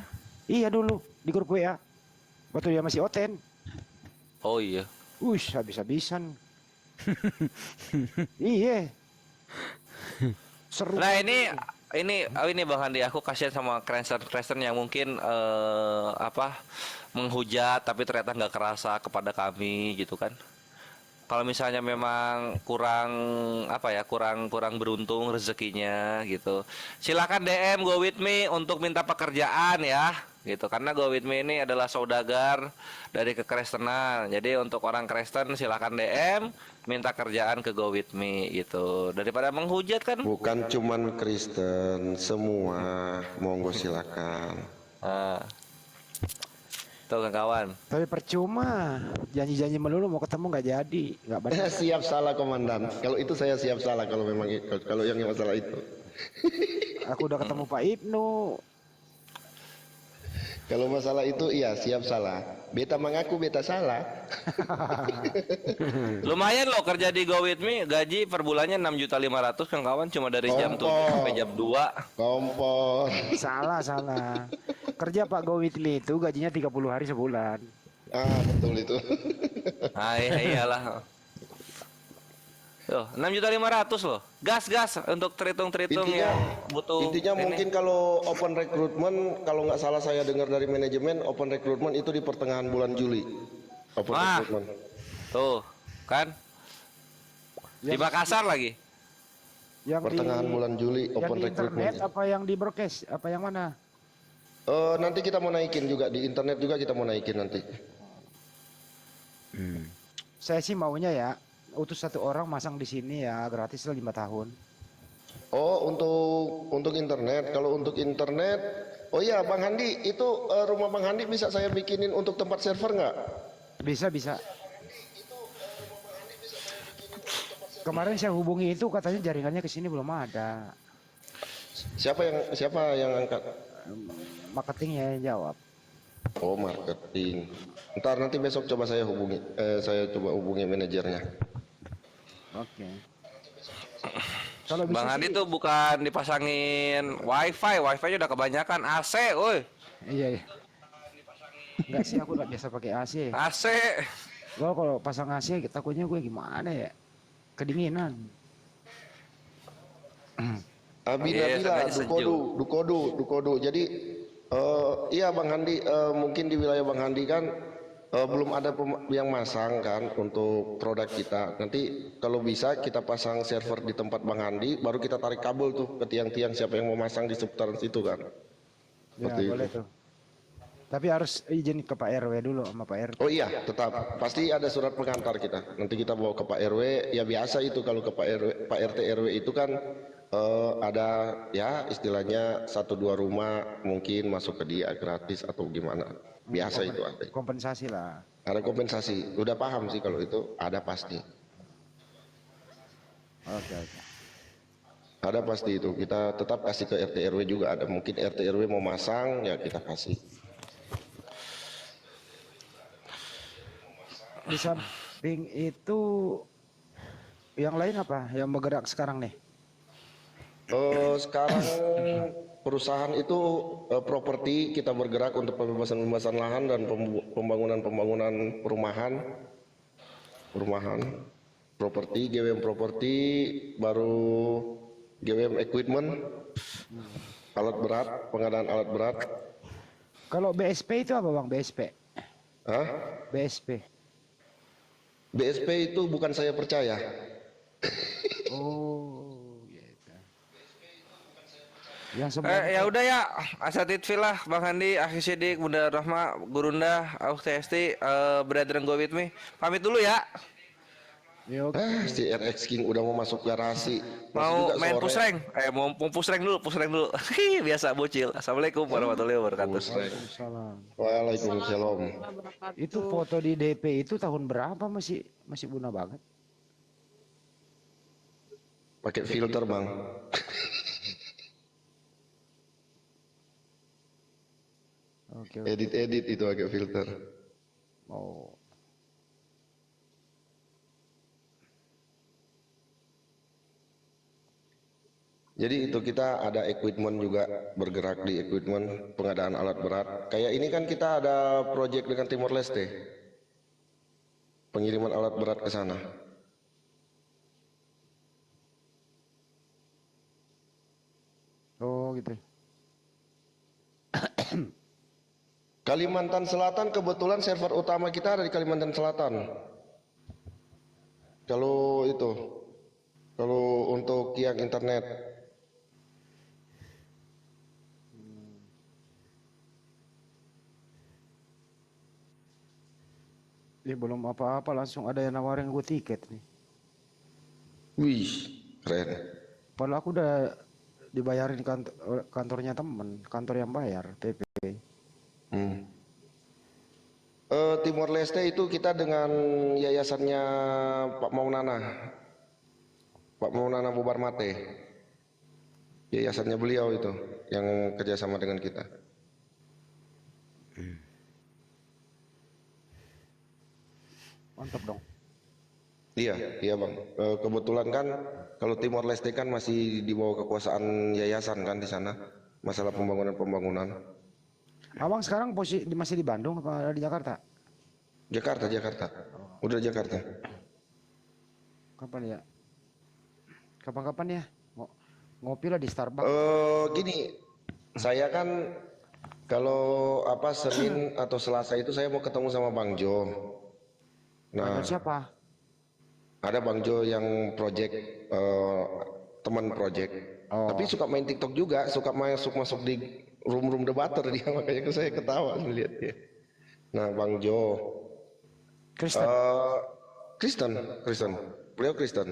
Iya dulu di grup WA. Waktu dia masih Oten. Oh iya. Habis-habisan. Iya. Seru. Nah ini Bang Handi, aku kasihan sama Kristen yang mungkin menghujat tapi ternyata nggak kerasa kepada kami gitu kan. Kalau misalnya memang kurang beruntung rezekinya gitu, silakan DM Go With Me untuk minta pekerjaan ya gitu, karena Go With Me ini adalah saudagar dari kekristenan. Jadi untuk orang Kristen silakan DM minta kerjaan ke Go With Me gitu, daripada menghujat kan. Bukan cuman Kristen, semua monggo silakan. Tuh kawan. Tapi percuma, janji-janji melulu mau ketemu nggak jadi, nggak benar. Siap salah komandan. Kalau itu saya siap salah kalau memang kalau yang masalah itu. Aku udah ketemu Pak Ibnu. Kalau masalah itu iya siap salah. Beta mengaku beta salah. Lumayan loh kerja di Go With Me, gaji per bulannya 6.500.000 kan kawan, cuma dari jam 7 sampai jam 2. Kompor. Salah. Kerja Pak Go With Me itu gajinya 30 hari sebulan. Betul itu. Iyalah. Tuh, 6.500.000 loh. Gas untuk terhitung ya butuh. Intinya ini. mungkin kalau open recruitment, kalau nggak salah saya dengar dari manajemen, open recruitment itu di pertengahan bulan Juli. Open recruitment. Tuh, kan? Di Makassar lagi. Yang Pertengahan bulan Juli yang open di internet recruitment. apa yang di broadcast? Apa yang mana? Nanti kita mau naikin juga di internet juga kita mau naikin nanti. Saya sih maunya ya utus satu orang masang di sini ya gratis lah 5 tahun. Oh untuk internet. Kalau untuk internet, oh iya Bang Handi itu rumah Bang Handi bisa saya bikinin untuk tempat server nggak? Bisa. Kemarin saya hubungi itu katanya jaringannya ke sini belum ada. Siapa yang angkat? Marketingnya yang jawab. Oh marketing. Ntar nanti besok coba saya hubungi. Saya coba hubungi manajernya. Oke. Kalau bisa Bang Adi sih- tuh bukan dipasangin wifi-nya udah kebanyakan AC, woi. Iya. Enggak sih, aku nggak biasa pakai AC. AC. Gua kalau pasang AC takutnya gue gimana ya? Kedinginan. Iya, Abila, seenggaknya sejuk. Dukodu. Jadi iya Bang Handi, mungkin di wilayah Bang Handi kan belum ada yang masang kan untuk produk kita. Nanti kalau bisa kita pasang server di tempat Bang Handi, baru kita tarik kabel tuh ke tiang-tiang siapa yang mau masang di seputaran situ kan. Ya, Seperti boleh itu. tuh. Tapi harus izin ke Pak RW dulu sama Pak RT. Oh iya, tetap pasti ada surat pengantar kita. Nanti kita bawa ke Pak RW. Ya biasa itu kalau ke Pak RW, Pak RT RW itu kan ada ya istilahnya 1-2 rumah mungkin masuk ke dia gratis atau gimana. Biasa itu ada. Kompensasi lah. Ada kompensasi. Udah paham sih kalau itu ada pasti. Oke, oke. Ada pasti itu. Kita tetap kasih ke RT RW juga ada. Mungkin RT RW mau masang ya kita kasih. Di samping itu yang lain apa yang bergerak sekarang nih? Sekarang perusahaan itu properti kita bergerak untuk pembebasan lahan dan pembangunan perumahan properti, GWM properti, baru GWM equipment, alat berat, pengadaan alat berat. Kalau BSP itu apa Bang? BSP? Hah? BSP. BSP itu bukan saya percaya. Oh, gitu. Yang sebenarnya Ya udah ya, Asatid Filah, Bang Handi, Akhi Sidik, Bunda Rahma, Gurunda, Auh TST, Brother and Go With Me. Pamit dulu ya. Yuk. Si RX King udah mau masuk garasi. Masih Mau juga main sore. pusreng? Mau pusreng dulu. Hihi, biasa bocil. Assalamualaikum warahmatullahi wabarakatuh. Salam. Waalaikumsalam. Itu foto di DP itu tahun berapa masih guna banget? Pakai filter bang. Oke. Edit itu pakai filter. Oh. Jadi itu kita ada equipment juga, bergerak di equipment pengadaan alat berat. Kayak ini kan kita ada project dengan Timor Leste, pengiriman alat berat ke sana. Oh gitu. Kalimantan Selatan kebetulan server utama kita ada di Kalimantan Selatan. Kalau untuk yang internet. Ini belum apa-apa langsung ada yang nawarin gue tiket nih. Wih, keren. Padahal aku udah dibayarin kantornya temen, kantor yang bayar PP. Timor Leste itu kita dengan yayasannya Pak Maunana Bubar Mate. Yayasannya beliau itu yang kerjasama dengan kita. Mantap dong. Iya bang. Kebetulan kan kalau Timor Leste kan masih di bawah kekuasaan yayasan kan di sana. Masalah pembangunan. Abang sekarang masih di Bandung apa di Jakarta? Jakarta. Udah Jakarta. Kapan ya? Kapan-kapan ya? Ngopi lah di Starbucks. Gini, saya kan kalau Senin atau Selasa itu saya mau ketemu sama Bang Jo. Nah, Ada siapa? ada Bang Jo yang project, teman project. Oh. Tapi suka main TikTok juga, suka masuk di room debater dia, makanya saya ketawa melihat dia. Nah, Bang Jo Kristen, beliau Kristen.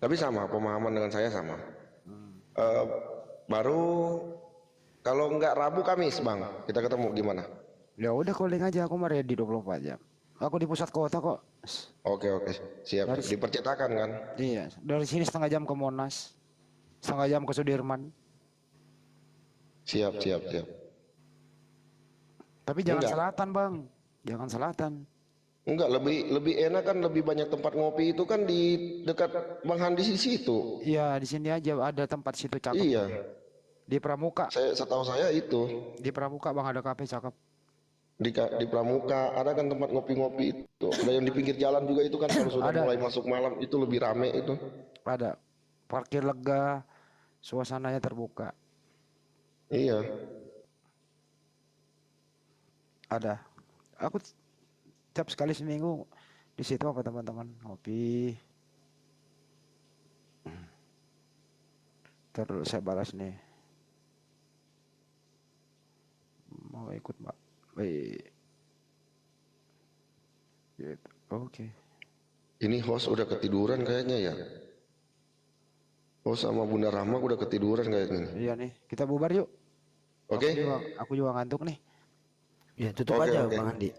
Tapi sama pemahaman dengan saya sama. Baru kalau nggak Rabu Kamis Bang, kita ketemu gimana? Ya udah calling aja, aku mah ready 24 jam. Aku di pusat kota kok. Oke, siap. Di percetakan kan? Iya, dari sini setengah jam ke Monas, setengah jam ke Sudirman. Siap. Tapi jangan Enggak. selatan bang, jangan selatan. Enggak, lebih enak kan, lebih banyak tempat ngopi itu kan di dekat Bang Handi di situ. Iya di sini aja ada tempat situ cakep. Iya, Di Pramuka, setahu saya itu di Pramuka bang ada kafe cakep. di Pramuka ada kan tempat ngopi-ngopi itu. Ada yang di pinggir jalan juga itu kan kalau sudah Ada. mulai masuk malam itu lebih rame itu. Ada parkir lega, suasananya terbuka. Iya. Ada. Aku tiap sekali seminggu di situ apa teman-teman ngopi. Terus saya balas nih. Mau ikut mbak? Baik. Gitu. Oke. Ini host udah ketiduran kayaknya ya. Host sama Bunda Rahma udah ketiduran kayaknya. Iya nih, kita bubar yuk. Oke. Aku juga ngantuk nih. Ya tutup Oke, aja oke. Bang Andi.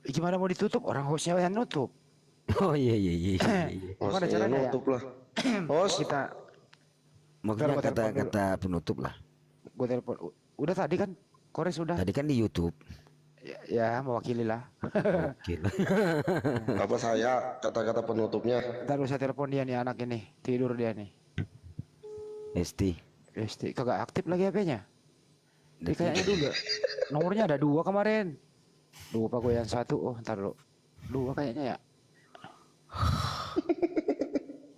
Gimana mau ditutup? Orang hostnya yang nutup. Oh iya. Gimana Hostnya caranya ya? nutup lah. Host, kita Maksudnya gua telepon dulu. kata-kata penutup lah. Gue telepon. Udah tadi kan, Kores udah. Tadi kan di YouTube. Ya, mewakili lah. Oke. apa saya kata-kata penutupnya? Ntar saya telepon dia nih, anak ini tidur dia nih. Esti. Kagak aktif lagi HP-nya. Dia kayaknya dulu nomornya ada 2 kemarin. Lupa gue yang 1. Oh, ntar lu. 2 kayaknya ya.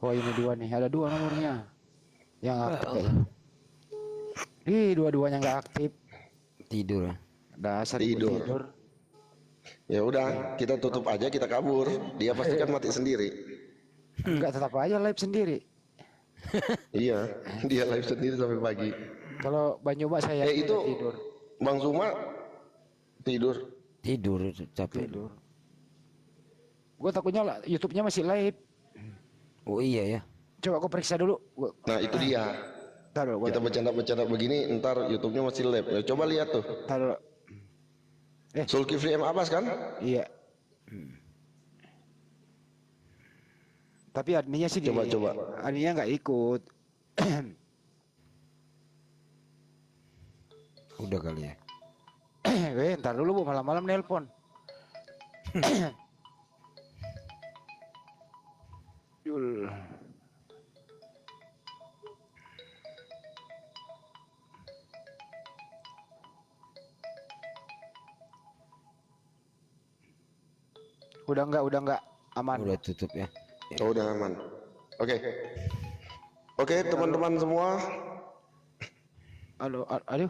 Oh, ini 2 nih. Ada 2 nomornya. Yang aktif kayaknya. Ih, dua-duanya nggak aktif. Tidur. Dasar Tidur. tidur. Ya udah, kita tutup aja, kita kabur. Dia pasti kan mati sendiri. Enggak, tetap aja live sendiri. Iya, dia live sendiri sampai pagi. Kalau Banyoba saya itu tidur. Bang Zuma tidur. Tidur capek. Tidur. Gue takutnya YouTube-nya masih live. Oh iya ya. Coba aku periksa dulu. Nah itu dia. Ntar dulu, Kita bercanda-bercanda begini, ntar YouTube-nya masih live. Ya, coba lihat tuh. ntar dulu. Zulkifli M. Abbas kan? Iya. Tapi adminnya sih Coba. adminnya nggak ikut. Udah kali ya. Ntar dulu Bu, malam-malam nelpon. Yul. Udah enggak aman. Udah tutup ya. Oh, udah aman. Oke. Oke, teman-teman semua. Halo, aduh,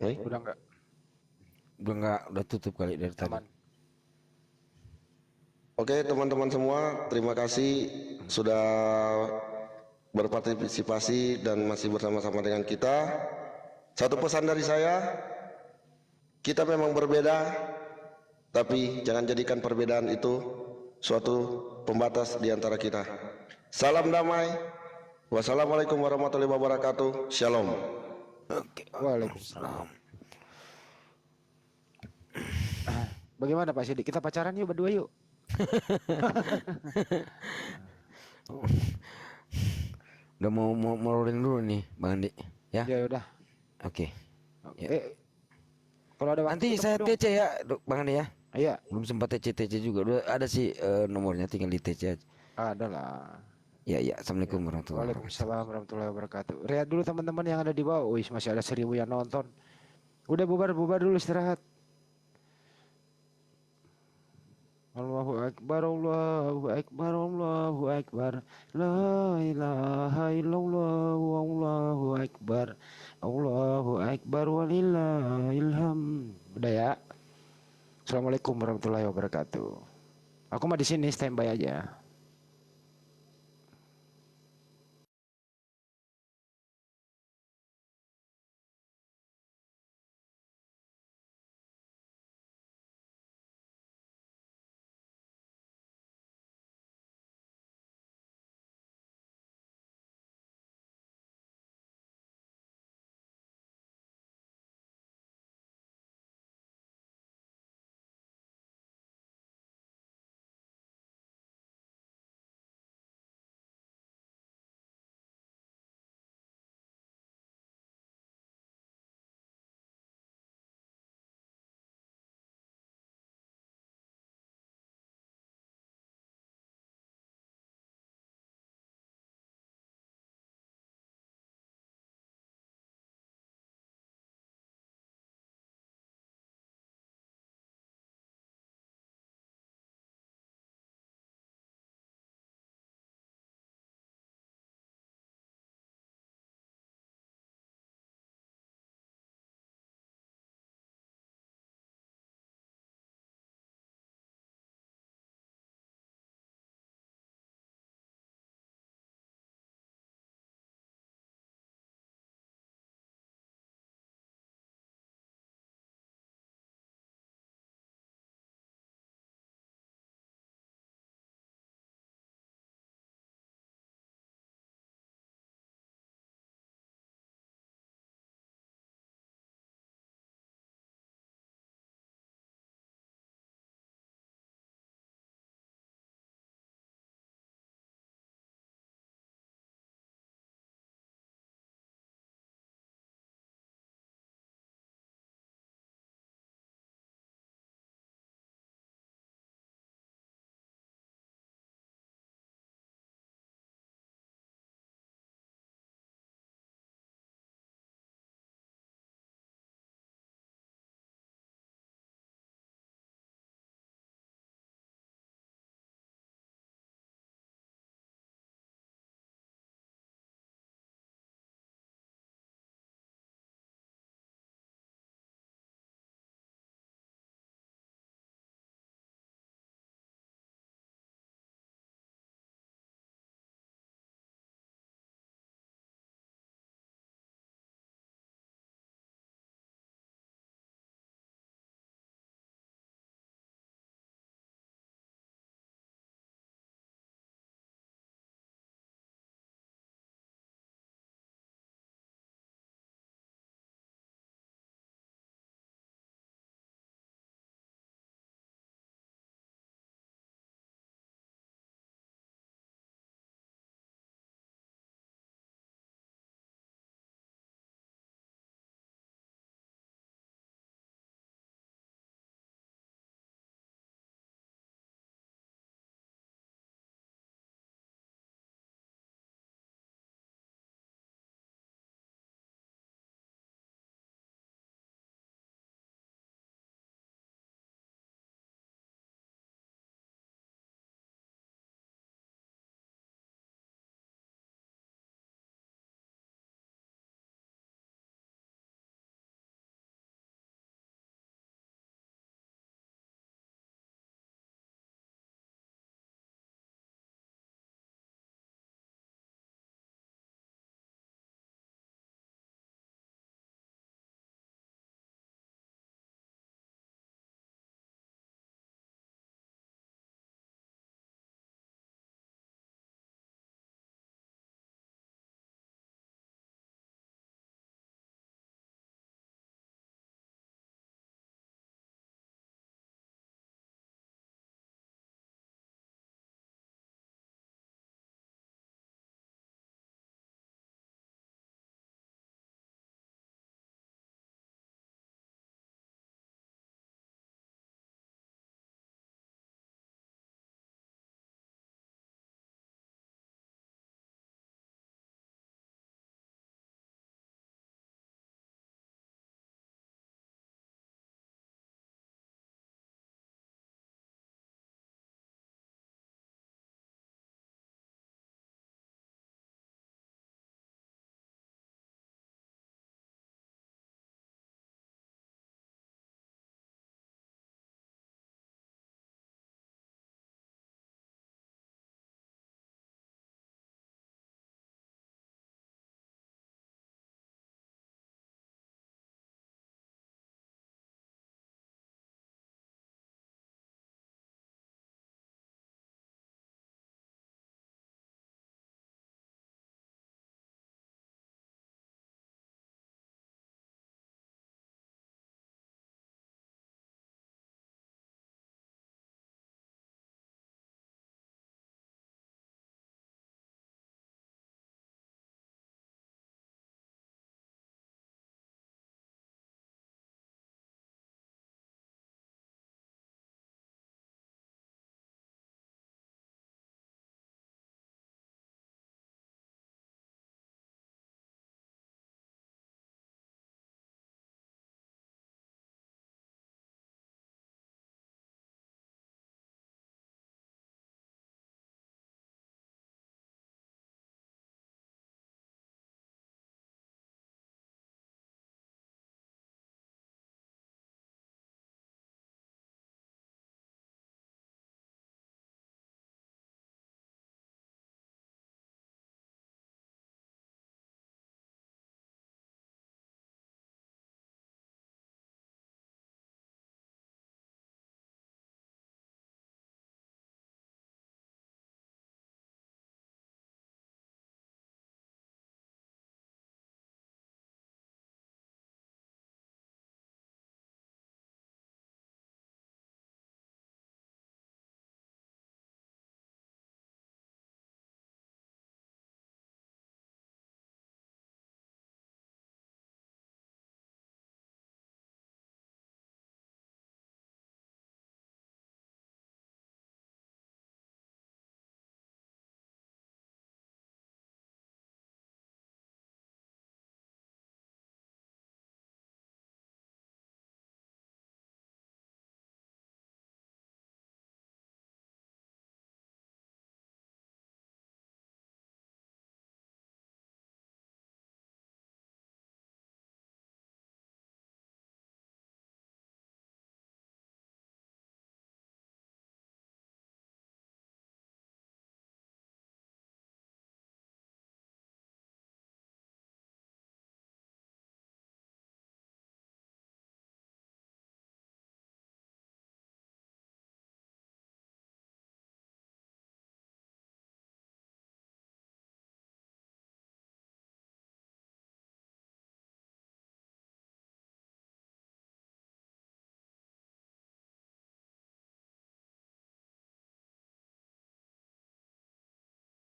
Hei, udah enggak Udah tutup kali dari tadi. aman. Oke, teman-teman semua, terima kasih sudah berpartisipasi dan masih bersama-sama dengan kita. Satu pesan dari saya, kita memang berbeda, tapi jangan jadikan perbedaan itu suatu pembatas di antara kita. Salam damai. Wassalamualaikum warahmatullahi wabarakatuh. Shalom. Waalaikumsalam. Bagaimana Pak Sidik? Kita pacaran yuk berdua yuk. Udah mau rolling dulu nih Bang Andi ya. Ya udah. Oke. Ya. Kalau ada waktu Nanti ketemu saya dong. TC ya Bang Andi ya. Iya, Belum sempat TC juga. Udah ada sih nomornya, tinggal di TC aja. ada lah. Ya. Assalamualaikum warahmatullahi wabarakatuh. Waalaikumsalam warahmatullahi wabarakatuh. Lihat dulu teman-teman yang ada di bawah. Wih, masih ada 1000 yang nonton. Udah bubar dulu istirahat. Allahu Akbar, Allahu Akbar, Allahu Akbar. La ilaha illallah, Allahu Akbar. Allahu Akbar walillahilham. Udah ya. Assalamualaikum warahmatullahi wabarakatuh. Aku mah di sini standby aja.